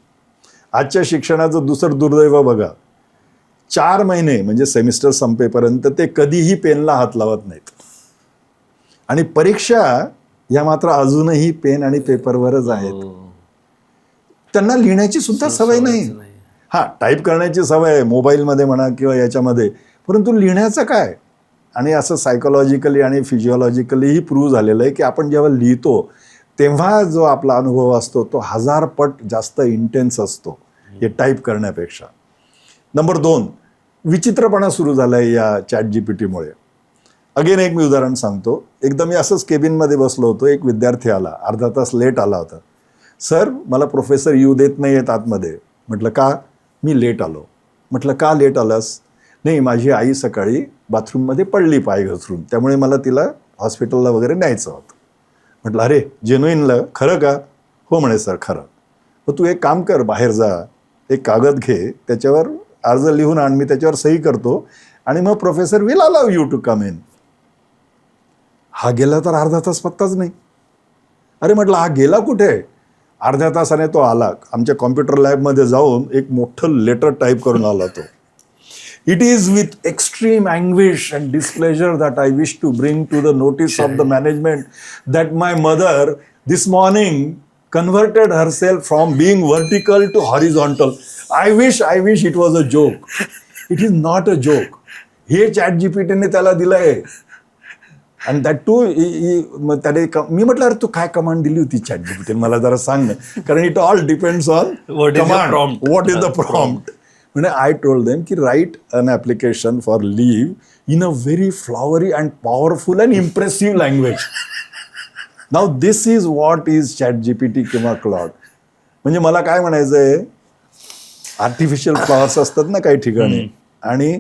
आजच्या शिक्षणाचं दुसरं दुर्दैव बघा, 4 महिने म्हणजे सेमिस्टर संपेपर्यंत ते कधीही पेनला हात लावत नाहीत. आणि परीक्षा या मात्र अजूनही पेन आणि पेपरवरच आहेत. त्यांना लिहिण्याची सुद्धा सवय नाही. हा, टाईप करण्याची सवय आहे मोबाईलमध्ये म्हणा किंवा याच्यामध्ये, परंतु लिहिण्याचं काय? आणि असं सायकोलॉजिकली आणि फिजिओलॉजिकलीही प्रूव्ह झालेलं आहे की आपण जेव्हा लिहितो तेव्हा जो आपला अनुभव असतो तो 1000 पट जास्त इंटेन्स असतो हे टाईप करण्यापेक्षा. नंबर 2, विचित्रपणा सुरू झाला आहे या चॅट जीपीटीमुळे. अगेन एक मी उदाहरण सांगतो. एकदा मी असंच केबिनमध्ये बसलो होतो, एक विद्यार्थी आला, अर्धा तास लेट आला होता. सर, मला प्रोफेसर येऊ देत नाही आहेत आतमध्ये. म्हटलं का? मी लेट आलो. म्हटलं का लेट आलास? नाही, माझी आई सकाळी बाथरूममध्ये पडली पाय घसरून, त्यामुळे मला तिला हॉस्पिटलला वगैरे न्यायचं होतं. म्हटलं अरे जेन्युइनला, खरं का? हो म्हणे सर, खरं. मग तू एक काम कर, बाहेर जा, एक कागद घे, त्याच्यावर अर्ज लिहून आण, मी त्याच्यावर सही करतो आणि मग professor will allow you to come in. हा गेला तर अर्धा तास पत्ताच नाही. अरे म्हटलं हा गेला कुठे? अर्ध्या तासाने तो आला. आमच्या कॉम्प्युटर लॅबमध्ये जाऊन एक मोठं लेटर टाईप करून आला तो. It is with extreme anguish and displeasure that I wish to bring to the notice of the management that my mother this morning converted herself from being vertical to horizontal. I wish it was a joke. It is not a joke. हे chat जीपीटीने त्याला दिलंय. आणि that to त्याने मी म्हटलं अरे तू काय command दिली होती चॅट जीपीटीने, मला जरा सांग ना, कारण it all depends on command. What is the prompt? म्हणजे आय टोल्ड देम की write an application for leave in a very flowery and powerful and impressive language. Now this is what is ChatGPT किंवा Claude. म्हणजे मला काय म्हणायचं आहे, artificial flowers असतात ना काही ठिकाणी आणि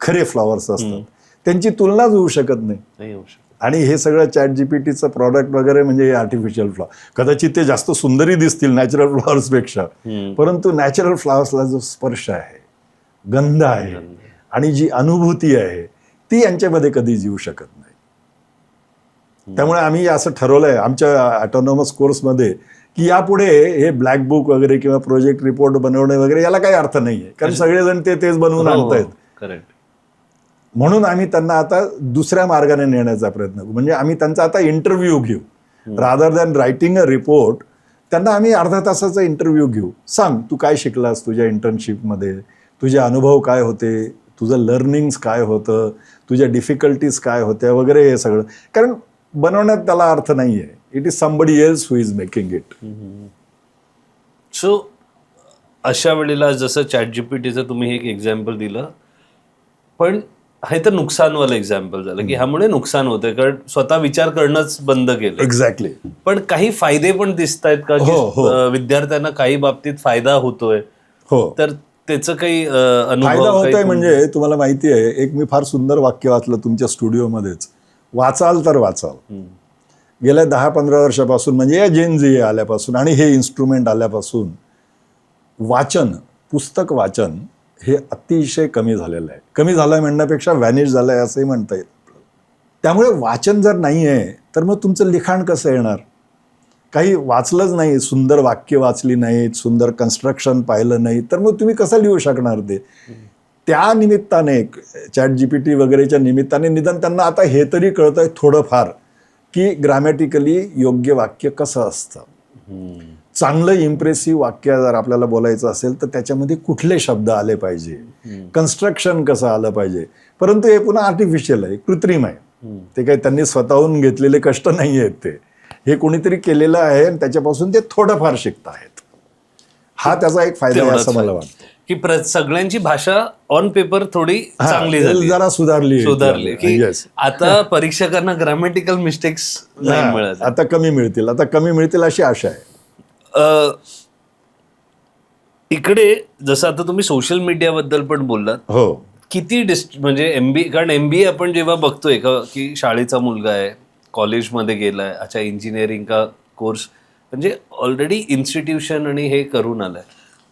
खरे फ्लॉवर्स असतात, त्यांची तुलनाच होऊ शकत नाही. आणि हे सगळं चॅट जीपीटीचं प्रॉडक्ट वगैरे म्हणजे हे आर्टिफिशियल फ्लॉवर. कदाचित ते जास्त सुंदरही दिसतील नॅचरल फ्लॉवर्सपेक्षा, परंतु नॅचरल फ्लॉवर्सला जो स्पर्श आहे, गंध आहे आणि जी अनुभूती आहे ती यांच्यामध्ये कधी येऊ शकत नाही. त्यामुळे आम्ही असं ठरवलंय आमच्या ऑटोनॉमस कोर्समध्ये की यापुढे हे ब्लॅक बुक वगैरे किंवा प्रोजेक्ट रिपोर्ट बनवणे वगैरे याला काही अर्थ नाहीये, कारण सगळेजण तेच बनवून आणतायत. करेक्ट. म्हणून आम्ही त्यांना आता दुसऱ्या मार्गाने नेण्याचा प्रयत्न करू. म्हणजे आम्ही त्यांचा आता इंटरव्ह्यू घेऊ. Rather than writing a report, त्यांना आम्ही अर्धा तासाचा इंटरव्ह्यू घेऊ. सांग तू काय शिकलास तुझ्या इंटर्नशिपमध्ये, तुझे अनुभव काय होते, तुझं लर्निंग्स काय होतं, तुझ्या डिफिकल्टीज काय होत्या वगैरे, हे सगळं. कारण बनवण्यात त्याला अर्थ नाही आहे. It is somebody else who is making it. So अशा वेळेला जसं चॅट जीपीटीचं तुम्ही एक एक्झाम्पल दिलं, पण हे तर नुकसानवालं एक्झाम्पल झालं की ह्यामुळे नुकसान होतंय, कारण स्वतः विचार करणंच बंद केलं. एक्झॅक्टली. पण काही फायदे पण दिसत आहेत का, की विद्यार्थ्यांना काही बाबतीत फायदा होतोय? हो, तर त्याचं काही अनुभव फायदा होतोय. म्हणजे तुम्हाला माहिती आहे, एक मी फार सुंदर वाक्य वाचलं तुमच्या स्टुडिओमध्येच, वाचाल तर वाचाल. गेल्या 10-15 वर्षापासून म्हणजे या जेन झी आल्यापासून आणि हे इन्स्ट्रुमेंट आल्यापासून वाचन, पुस्तक वाचन हे अतिशय कमी झालेलं आहे. कमी झालं आहे म्हणण्यापेक्षा व्हॅनिश झालं आहे असंही म्हणता येईल. त्यामुळे वाचन जर नाही आहे तर मग तुमचं लिखाण कसं येणार? काही वाचलंच नाही, सुंदर वाक्य वाचली नाहीत, सुंदर कन्स्ट्रक्शन पाहिलं नाही, तर मग तुम्ही कसं लिहू शकणार ते? त्या निमित्ताने ChatGPT वगैरेच्या निमित्ताने निदान त्यांना आता हे तरी कळतंय थोडंफार की ग्रॅमॅटिकली योग्य वाक्य कसं असतं. चांगलं इम्प्रेसिव्ह वाक्य जर आपल्याला बोलायचं असेल तर त्याच्यामध्ये कुठले शब्द आले पाहिजे, कन्स्ट्रक्शन कसं आलं पाहिजे. परंतु हे पुन्हा आर्टिफिशियल आहे, कृत्रिम आहे. ते काही त्यांनी स्वतःहून घेतलेले कष्ट नाही आहेत, हे कोणीतरी केलेलं आहे आणि त्याच्यापासून ते थोडंफार शिकत आहेत. हा त्याचा एक फायदा आहे असं मला वाटतं की सगळ्यांची भाषा ऑन पेपर थोडी चांगली झाली, जरा सुधारली की आता परीक्षकांना ग्रामॅटिकल मिस्टेक्स नाही मिळत, आता कमी मिळतील अशी आशा आहे. इकडे जसं आता तुम्ही सोशल मीडिया बद्दल पण बोललात, हो, किती म्हणजे MBA, कारण MBA आपण जेव्हा बघतोय की शाळेचा मुलगा आहे, कॉलेजमध्ये गेलाय, अच्छा इंजिनिअरिंग का कोर्स, म्हणजे ऑलरेडी इन्स्टिट्यूशन आणि हे करून आलाय,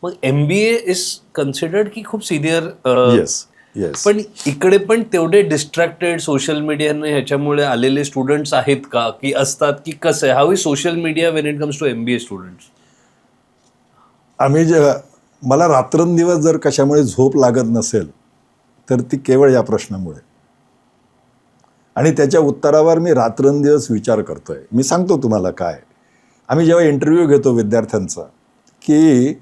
मग MBA इज कन्सिडर्ड की खूप सिनियर. पण इकडे पण तेवढे डिस्ट्रॅक्टेड सोशल मीडियाने ह्याच्यामुळे आलेले स्टुडंट्स आहेत का, की असतात, की कसं आहे? How is social media when it comes to MBA students? मला रात्रंदिवस जर कशामुळे झोप लागत नसेल तर ती केवळ या प्रश्नामुळे, आणि त्याच्या उत्तरावर मी रात्रंदिवस विचार करतोय. मी सांगतो तुम्हाला काय. आम्ही जेव्हा इंटरव्ह्यू घेतो विद्यार्थ्यांचा, की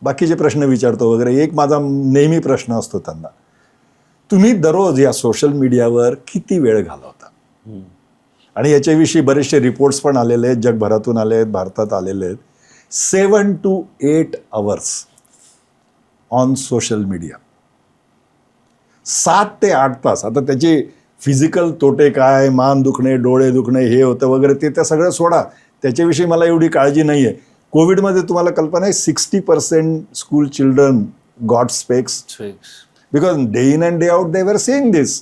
बाकीचे प्रश्न विचारतो वगैरे, एक माझा नेहमी प्रश्न असतो त्यांना, तुम्ही दररोज या सोशल मीडियावर किती वेळ घालवता? आणि याच्याविषयी बरेचसे रिपोर्ट्स पण आलेले आहेत, जगभरातून आले आहेत, भारतात आलेले आहेत. 7 to 8 hours on social media. 7 ते 8 तास. आता त्याचे फिजिकल तोटे काय, मान दुखणे, डोळे दुखणे, हे होतं वगैरे, ते सगळं सोडा, त्याच्याविषयी मला एवढी काळजी नाही आहे. कोविडमध्ये तुम्हाला कल्पना आहे 60% school children got specs because day in and day out they were seeing दिस.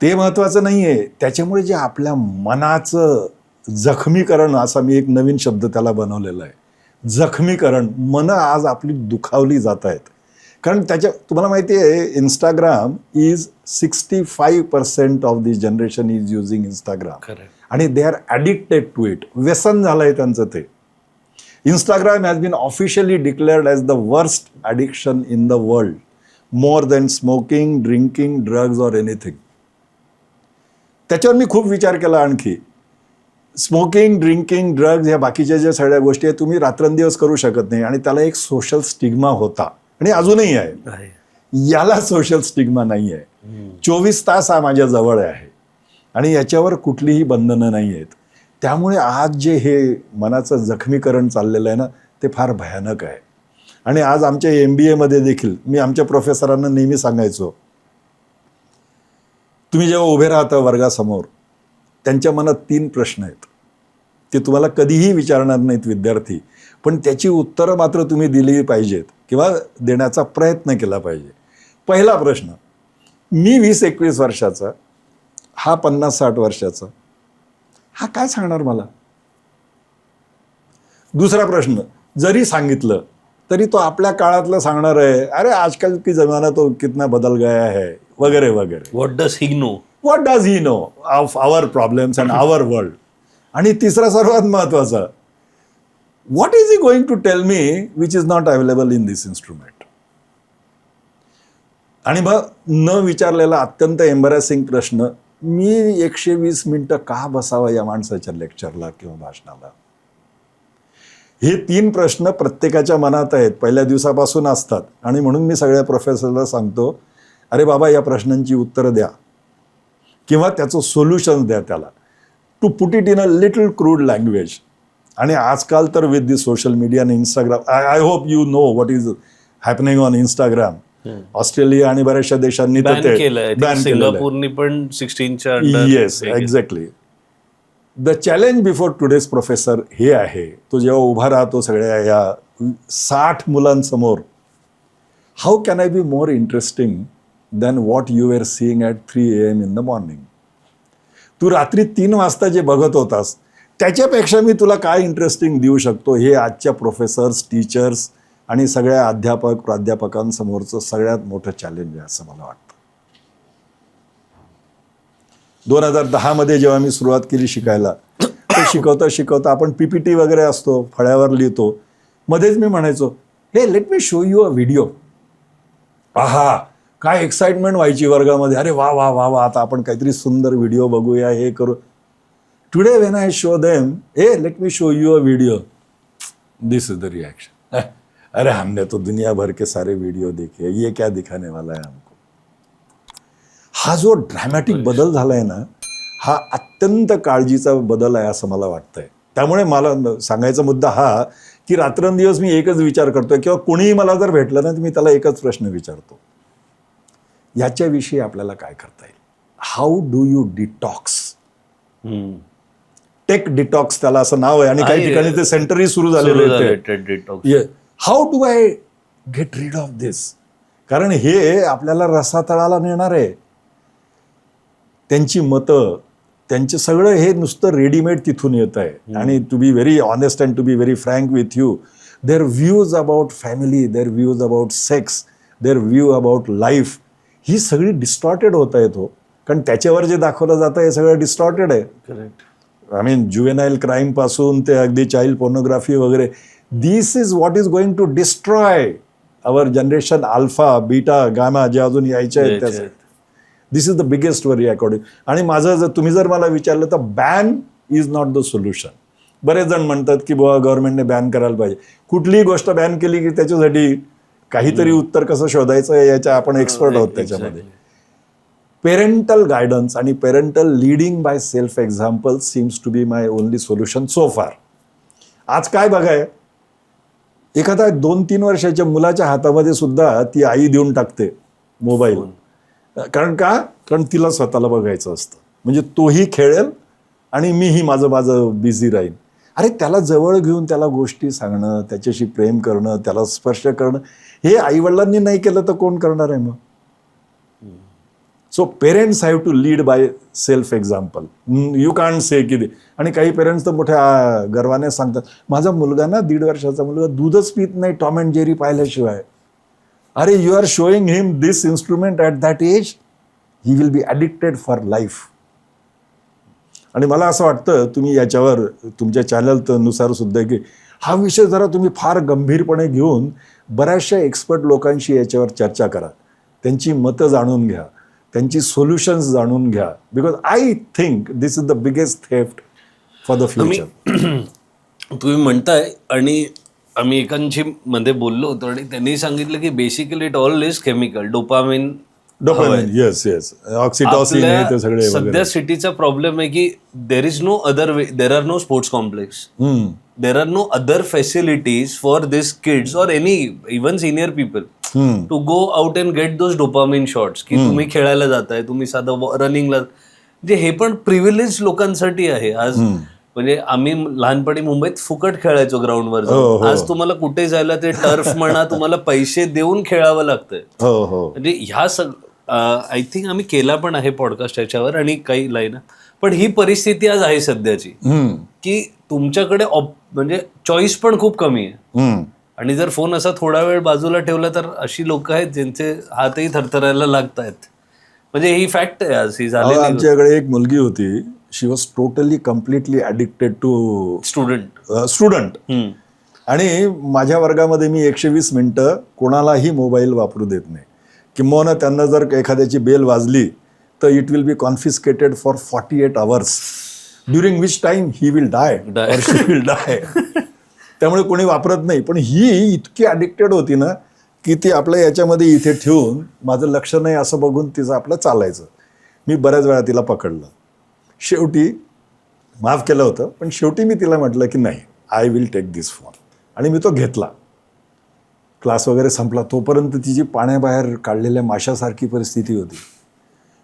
ते महत्त्वाचं नाही आहे. त्याच्यामुळे जे आपल्या मनाचं जखमीकरण, असा मी एक नवीन शब्द त्याला बनवलेला आहे, जखमीकरण. मनं आज आपली दुखावली जात आहेत. कारण तुम्हाला माहिती आहे, Instagram is 65% of this generation is using Instagram, आणि they are addicted to it. व्यसन झालं आहे त्यांचं ते. Instagram has been officially declared as the worst addiction in the world, more than smoking, drinking, drugs or anything. त्याच्यावर मी खूप विचार केला. आणखी स्मोकिंग, ड्रिंकिंग, ड्रग्ज, ह्या बाकीच्या ज्या सगळ्या गोष्टी आहेत, तुम्ही रात्रंदिवस करू शकत नाही, आणि त्याला एक सोशल स्टिग्मा होता, आणि अजूनही आहे. याला सोशल स्टिग्मा नाही आहे. 24 तास हा माझ्या जवळ आहे, आणि याच्यावर कुठलीही बंधनं नाही आहेत. त्यामुळे आज जे हे मनाचं जखमीकरण चाललेलं आहे ना, ते फार भयानक आहे. आणि आज आमच्या MBAमध्ये देखील मी आमच्या प्रोफेसरांना नेहमी सांगायचो, तुम्ही जेव्हा उभे राहता वर्गासमोर, त्यांच्या मनात 3 प्रश्न आहेत. ते तुम्हाला कधीही विचारणार नाहीत विद्यार्थी, पण त्याची उत्तरं मात्र तुम्ही दिली पाहिजेत किंवा देण्याचा प्रयत्न केला पाहिजे. पहिला प्रश्न, मी 20-21 वर्षाचा, हा 50-60 वर्षाचा, हा काय सांगणार मला? दुसरा प्रश्न, जरी सांगितलं तरी तो आपल्या काळातलं सांगणार आहे, अरे आजकाल की जमाना तो कितना बदल गया है वगैरे वगैरे. What does he know? What does he know of our problems and our world? आणि तिसरा सर्वात महत्वाचा, what is he going to tell me which is not available in this instrument? आणि मग न विचारलेला अत्यंत एम्बॅरेसिंग प्रश्न, मी 120 मिनिटं का बसावं या माणसाच्या लेक्चरला किंवा भाषणाला? हे 3 प्रश्न प्रत्येकाच्या मनात आहेत, पहिल्या दिवसापासून असतात. आणि म्हणून मी सगळ्या प्रोफेसरला सांगतो, अरे बाबा, या प्रश्नांची उत्तरं द्या किंवा त्याचं सोल्युशन द्या त्याला, to put it in a little crude language. आणि आजकाल तर विथ दी सोशल मीडिया आणि Instagram, I hope you know what is happening on Instagram. Australia आणि बऱ्याचशा देशांनी तर ते बॅन सिंगापूरनी पण 16च्या. Yes, exactly. The challenge before today's professor हे आहे, तो जेव्हा उभा राहतो सगळ्या या 60 मुलांसमोर, how can I be more interesting than what you are seeing at 3 AM in the morning? तू रात्री 3 वाजता जे बघत होतास त्याच्यापेक्षा मी तुला काय इंटरेस्टिंग देऊ शकतो हे आजच्या प्रोफेसर्स, टीचर्स आणि सगळ्या अध्यापक प्राध्यापकांसमोरचं सगळ्यात मोठं चॅलेंज आहे असं मला वाटतं. 2010 मध्ये जेव्हा मी सुरुवात केली शिकायला, ते शिकवता आपण PPT वगैरे असतो, फळ्यावर लिहितो. मध्येच मी म्हणायचो, हे let me show you a video. आहा, काय एक्साइटमेंट व्हायची वर्गामध्ये. अरे वा वा वा वा, आता आपण काहीतरी सुंदर व्हिडिओ बघूया, हे करू. Today when I show them, hey let me show you a video, this is the reaction. अरे हमने तो दुनिया भर के सारे वीडियो देखे, ये क्या दिखाने वाला है हमको. हा जो ड्रॅमॅटिक बदल झालाय ना, हा अत्यंत काळजीचा बदल आहे असं मला वाटतंय. त्यामुळे मला सांगायचा मुद्दा हा की रात्रंदिवस मी एकच विचार करतोय, किंवा कोणीही मला जर भेटलं ना तर मी त्याला एकच प्रश्न विचारतो, याच्याविषयी आपल्याला काय करता येईल. How do you detox. Tech detox त्याला असं नाव आहे, आणि काही ठिकाणी ते सेंटरही सुरू झालेले. How do I get rid of this. कारण हे आपल्याला रसातळाला नेणार आहे. त्यांची मतं, त्यांचे सगळं हे नुसतं रेडीमेड तिथून येत आहे. आणि to be very honest and to be very frank with you, their views about family, their views about sex, their view about life, ही सगळी डिस्टॉर्टेड होत आहेत हो. कारण त्याच्यावर जे दाखवलं जातं हे सगळं डिस्टॉर्टेड आहे. Correct. I mean juvenile crime पासून ते अगदी चाइल्ड पोर्नोग्राफी वगैरे, this is what is going to destroy our generation. Alpha, beta, gamma जे अजून यायचे आहेत त्याचे. This is the biggest worry according. आणि माझं जर तुम्ही जर मला विचारलं तर ban is not the solution. बरेच जण म्हणतात की बुवा गव्हर्नमेंटने बॅन करायला पाहिजे. कुठलीही गोष्ट बॅन केली की त्याच्यासाठी काहीतरी उत्तर कसं शोधायचं याच्या आपण एक्सपर्ट आहोत त्याच्यामध्ये. पेरेंटल गायडन्स आणि parental leading by self example seems to be my only solution so far. आज काय बघाय, एखाद्या 2-3 वर्षाच्या मुलाच्या हातामध्ये सुद्धा ती आई देऊन टाकते मोबाईल. कारण तिला स्वतःला बघायचं असतं. म्हणजे तोही खेळेल आणि मीही माझं बिझी राहीन. अरे त्याला जवळ घेऊन त्याला गोष्टी सांगणं, त्याच्याशी प्रेम करणं, त्याला स्पर्श करणं, हे आईवडिलांनी नाही केलं तर कोण करणार आहे मग. So parents have to lead by self example. You can't say की. आणि काही पेरेंट्स तर मोठ्या गर्वाने सांगतात, माझा मुलगा ना 1.5 वर्षाचा मुलगा दूधच पित नाही टॉम अँड जेरी पाहिल्याशिवाय. अरे you are showing him this instrument at that age, he will be addicted for life. आणि मला असं वाटतं तुम्ही याच्यावर तुमच्या चॅनलनुसार सुद्धा की हा विषय जरा तुम्ही फार गंभीरपणे घेऊन बऱ्याचशा एक्सपर्ट लोकांशी याच्यावर चर्चा करा, त्यांची मतं जाणून घ्या, त्यांची सोल्युशन्स जाणून घ्या. Because I think this is the biggest theft for the future. तुम्ही म्हणताय, आणि आम्ही एकांशी मध्ये बोललो होतो आणि त्यांनी सांगितलं की basically it all is chemical. Dopamine, yes oxytocin, हे ते सगळे. सध्या सिटीचा प्रॉब्लेम आहे की there is no other way, there are no sports complex, there are no other facilities for this kids or any even senior people to go out and get those dopamine shots. की तुम्ही खेळायला जाताय, तुम्ही साधं रनिंगला, म्हणजे हे पण प्रिव्हिलेज लोकांसाठी आहे आज. म्हणजे आम्ही लहानपणी मुंबईत फुकट खेळायचो ग्राउंडवर जाऊन. आज तुम्हाला कुठे जायला ते टर्फ म्हणा, तुम्हाला पैसे देऊन खेळावं लागतंय. म्हणजे ह्या आय थिंक आम्ही केला पण आहे पॉडकास्ट याच्यावर आणि काही लाईन. पण ही परिस्थिती आज आहे सध्याची की तुमच्याकडे म्हणजे चॉईस पण खूप कमी आहे. आणि जर फोन असा थोडा वेळ बाजूला ठेवला तर अशी लोक आहेत ज्यांचे हातही थरथरायला लागत आहेत. म्हणजे ही फॅक्ट आहे आज. ही झाली. आमच्याकडे एक मुलगी होती, she was totally completely addicted to student. आणि माझ्या वर्गामध्ये मी 120 मिनिटं कोणालाही मोबाईल वापरू देत नाही. किंबहुना त्यांना जर एखाद्याची बेल वाजली तर it will be confiscated for 48 hours, during which time he will die or she will डाय. त्यामुळे कोणी वापरत नाही. पण ही इतकी ॲडिक्टेड होती ना की ती आपल्या याच्यामध्ये इथे ठेवून माझं लक्ष नाही असं बघून तिचं आपलं चालायचं. मी बऱ्याच वेळा तिला पकडलं. शेवटी माफ केलं होतं, पण शेवटी मी तिला म्हटलं की नाही, I will take this phone. आणि मी तो घेतला. क्लास वगैरे संपला तोपर्यंत तिची पाण्याबाहेर काढलेल्या माशासारखी परिस्थिती होती.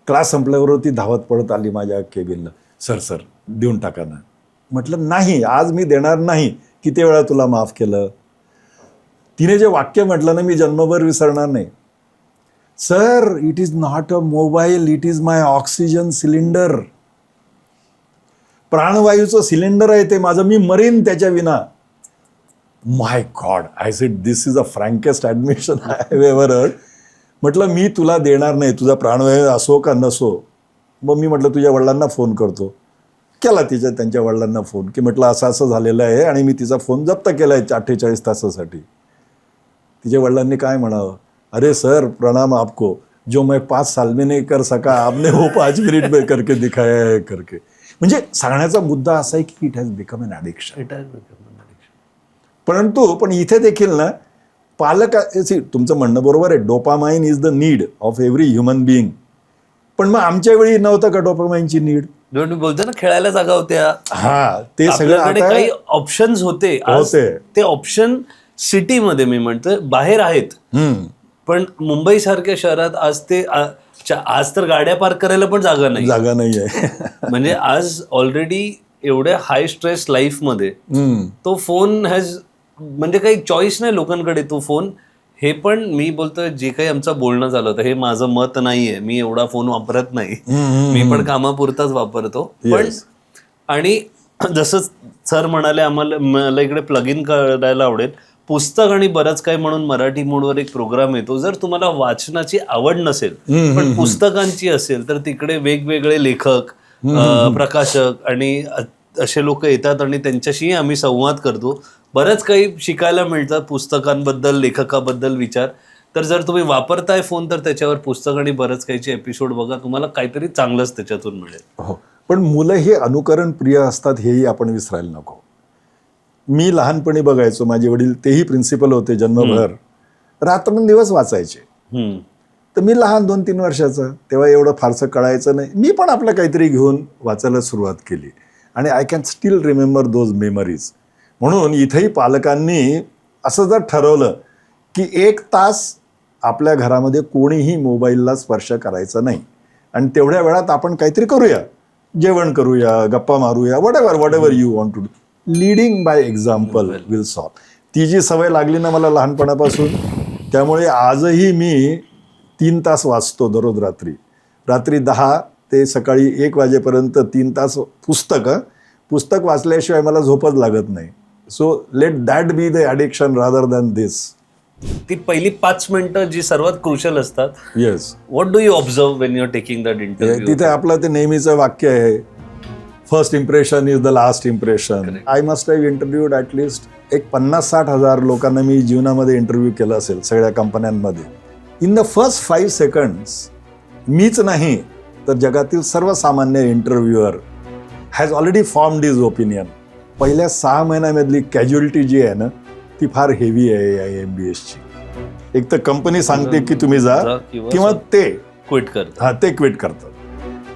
क्लास संपल्यावर ती धावत पडत आली माझ्या केबिनला, सर देऊन टाका ना. म्हटलं नाही, आज मी देणार नाही. किती वेळा तुला माफ केलं. तिने जे वाक्य म्हटलं ना, मी जन्मभर विसरणार नाही. Sir, it is not a mobile, it is my oxygen cylinder. प्राणवायूचं सिलेंडर आहे ते माझं, मी मरेन त्याच्या विना. My god, I said this is a frankest admission I have ever heard. म्हटलं मी तुला देणार नाही, तुझा प्राणवायू असो का नसो. मग मी म्हटलं तुझ्या वडिलांना फोन करतो. केला त्यांच्या वडिलांना फोन की म्हटलं असं असं झालेलं आहे आणि मी तिचा फोन जप्त केला आहे 48 तासासाठी. तिच्या वडिलांनी काय म्हणावं, अरे सर प्रणाम आपको, जो मैं 5 साल में नहीं कर सका आपने वो 5 मिनिट में करके दिखाया है करके. म्हणजे सांगण्याचा मुद्दा असा आहे की it has become an addiction. पण इथे देखील ना तुमचं म्हणणं बरोबर आहे, dopamine is the need of every human being. पण मग आमच्या वेळी नव्हतं का डोपामाइनची नीड? मी बोलतो ना, खेळायला जागा होत्या, हा ते सगळं आपल्याकडे काही ऑप्शन्स होते. आज ते ऑप्शन सिटीमध्ये मी म्हणतोय बाहेर आहेत, पण मुंबई सारख्या शहरात आज तर गाड्या पार्क करायला पण जागा नाही आहे. म्हणजे आज ऑलरेडी एवढ्या हाय स्ट्रेस लाईफ मध्ये तो फोन हॅज, म्हणजे काही चॉईस नाही लोकांकडे. तो फोन, हे पण मी बोलतोय, जे काही आमचं बोलणं झालं होतं हे माझं मत नाहीये, मी एवढा फोन वापरत नाही, मी पण कामापुरताच वापरतो. पण आणि जसं सर म्हणाले, मला इकडे प्लग इन करायला आवडेल, पुस्तक आणि बरंच काही म्हणून मराठी मूडवर एक प्रोग्राम येतो. जर तुम्हाला वाचनाची आवड नसेल पण पुस्तकांची असेल तर तिकडे वेगवेगळे लेखक, प्रकाशक आणि असे लोक येतात आणि त्यांच्याशी आम्ही संवाद करतो. बरंच काही शिकायला मिळतं पुस्तकांबद्दल, लेखकाबद्दल विचार. तर जर तुम्ही वापरताय फोन तर त्याच्यावर पुस्तक आणि बरंच काहीचे एपिसोड बघा, तुम्हाला काहीतरी चांगलंच त्याच्यातून मिळेल. हो, पण मुलं हे अनुकरण प्रिय असतात हेही आपण विसरायला नको. मी लहानपणी बघायचो, माझे वडील तेही प्रिन्सिपल होते जन्मभर, रात्रंदिवस वाचायचे. तर मी लहान 2-3 वर्षाचा, तेव्हा एवढं फारसं कळायचं नाही. मी पण आपलं काहीतरी घेऊन वाचायला सुरुवात केली आणि I can still remember those memories. म्हणून इथेही पालकांनी असं जर ठरवलं की 1 तास आपल्या घरामध्ये कोणीही मोबाईलला स्पर्श करायचा नाही आणि तेवढ्या वेळात आपण काहीतरी करूया, जेवण करूया, गप्पा मारूया, whatever you want to do. Leading by example will solve. ती जी सवय लागली ना मला लहानपणापासून, त्यामुळे आजही मी 3 तास वाचतो दररोज रात्री 10 ते सकाळी 1 वाजेपर्यंत 3 तास पुस्तक वाचल्याशिवाय मला झोपच लागत नाही. So let that be the addiction rather than this. ती पहिली 5 मिनिटं जी सर्वात क्रुशल असतात. Yes. What do you observe when you are taking that interview? तिथे आपलं ते नेहमीचं वाक्य आहे, first impression is the last impression. I must have interviewed at least एक 50-60 हजार लोकांना मी जीवनामध्ये इंटरव्ह्यू केला असेल सगळ्या कंपन्यांमध्ये. इन द फर्स्ट 5 सेकंड्स मीच नाही तर जगातील सर्वसामान्य interviewer has already formed his opinion. पहिल्या 6 महिन्यामधली कॅज्युअलिटी जी आहे ना ती फार हेवी आहे या MBSची. एक तर कंपनी सांगते की तुम्ही जा किंवा ते क्विट करतात. हा, ते क्विट करतात.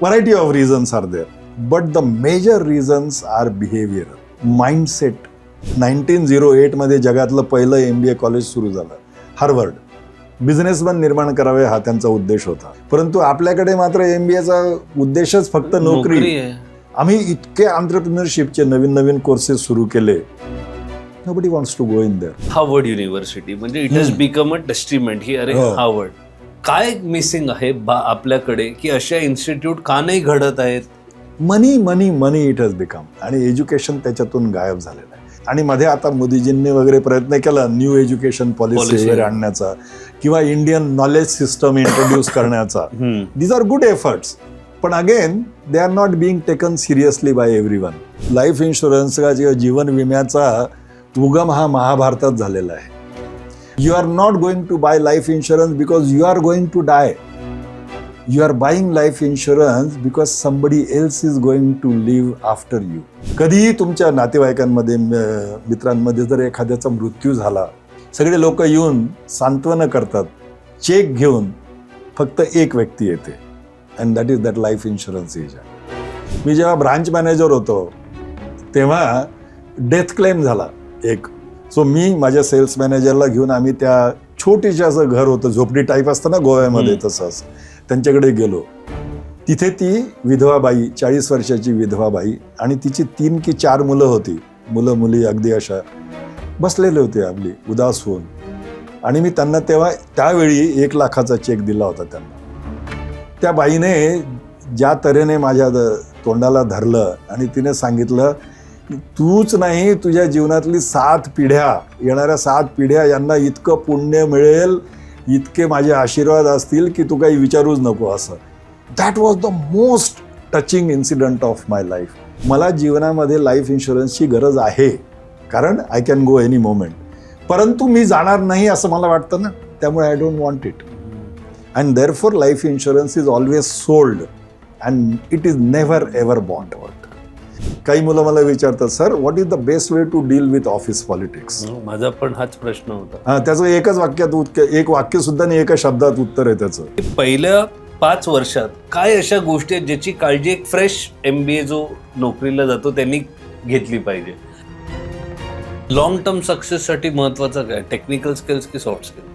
Variety of reasons are there, but the major reasons are behaviour, mindset. 1908 मध्ये जगातलं पहिलं MBA कॉलेज सुरू झालं, हार्वर्ड. बिझनेसमॅन निर्माण करावे हा त्यांचा उद्देश होता. परंतु आपल्याकडे मात्र MBAचा उद्देशच फक्त नोकरी. आम्ही इतके एंटरप्रेन्योरशिपचे नवीन कोर्सेस सुरू केले. Nobody wants to go in there. Harvard university म्हणजे it has become a testament ही. अरे हार्वर्ड, काय मिसिंग आहे आपल्याकडे की अशा इन्स्टिट्यूट का नाही घडत आहेत? मनी इट हॅज बिकम. आणि एज्युकेशन त्याच्यातून गायब झालेलं आहे. आणि मध्ये आता मोदीजींनी वगैरे प्रयत्न केला न्यू एज्युकेशन पॉलिसी वगैरे आणण्याचा किंवा इंडियन नॉलेज सिस्टम इंट्रोड्यूस करण्याचा. दीज आर गुड एफर्ट्स, पण again they are not being taken seriously by everyone. Life इन्शुरन्सचा किंवा जीवन विम्याचा उगम हा महाभारतात झालेला आहे. You are not going to buy life insurance because you are going to die. You are buying life insurance because somebody else is going to live after you. कधीही तुमच्या नातेवाईकांमध्ये, मित्रांमध्ये जर एखाद्याचा मृत्यू झाला, सगळे लोक येऊन सांत्वन करतात, चेक घेऊन. फक्त एक व्यक्ती येते and that is that life insurance agent. मी जेव्हा ब्रांच मॅनेजर होतो तेव्हा डेथ क्लेम झाला एक. सो मी माझ्या सेल्स मॅनेजरला घेऊन आम्ही त्या छोटीशी असं घर होतं, झोपडी टाईप असतं ना गोव्यामध्ये, तसंच त्यांच्याकडे गेलो. तिथे ती विधवा बाई, 40 वर्षाची विधवा बाई आणि तिची 3 की 4 मुलं होती, मुलं मुली अगदी अशा बसलेले होते आपली उदास होऊन. आणि मी त्यांना त्यावेळी 1 लाखाचा चेक दिला होता त्यांना. त्या बाईने ज्या तऱ्हेने माझ्या तोंडाला धरलं आणि तिने सांगितलं की तूच नाही, तुझ्या जीवनातली 7 पिढ्या, येणाऱ्या 7 पिढ्या यांना इतकं पुण्य मिळेल, इतके माझे आशीर्वाद असतील की तू काही विचारूच नको असं. That was the most touching incident of my life. मला जीवनामध्ये लाईफ इन्शुरन्सची गरज आहे, कारण I can go any moment. परंतु मी जाणार नाही असं मला वाटतं ना, त्यामुळे I don't want it. And therefore life insurance is always sold and it is never ever bond. काही मुलं मला विचारतात, sir what is the best way to deal with office politics. माझा पण हाच प्रश्न होता. हां, त्याचं एकच वाक्यात एक वाक्य सुद्धा नाही, एका शब्दात उत्तर आहे त्याचं. पहिल्या 5 वर्षात काय अशा गोष्टी आहेत ज्याची काळजी एक फ्रेश MBA जो नोकरीला जातो त्यांनी घेतली पाहिजे? लॉंग टर्म सक्सेससाठी महत्वाचं काय, टेक्निकल स्किल्स की सॉफ्ट स्किल्स?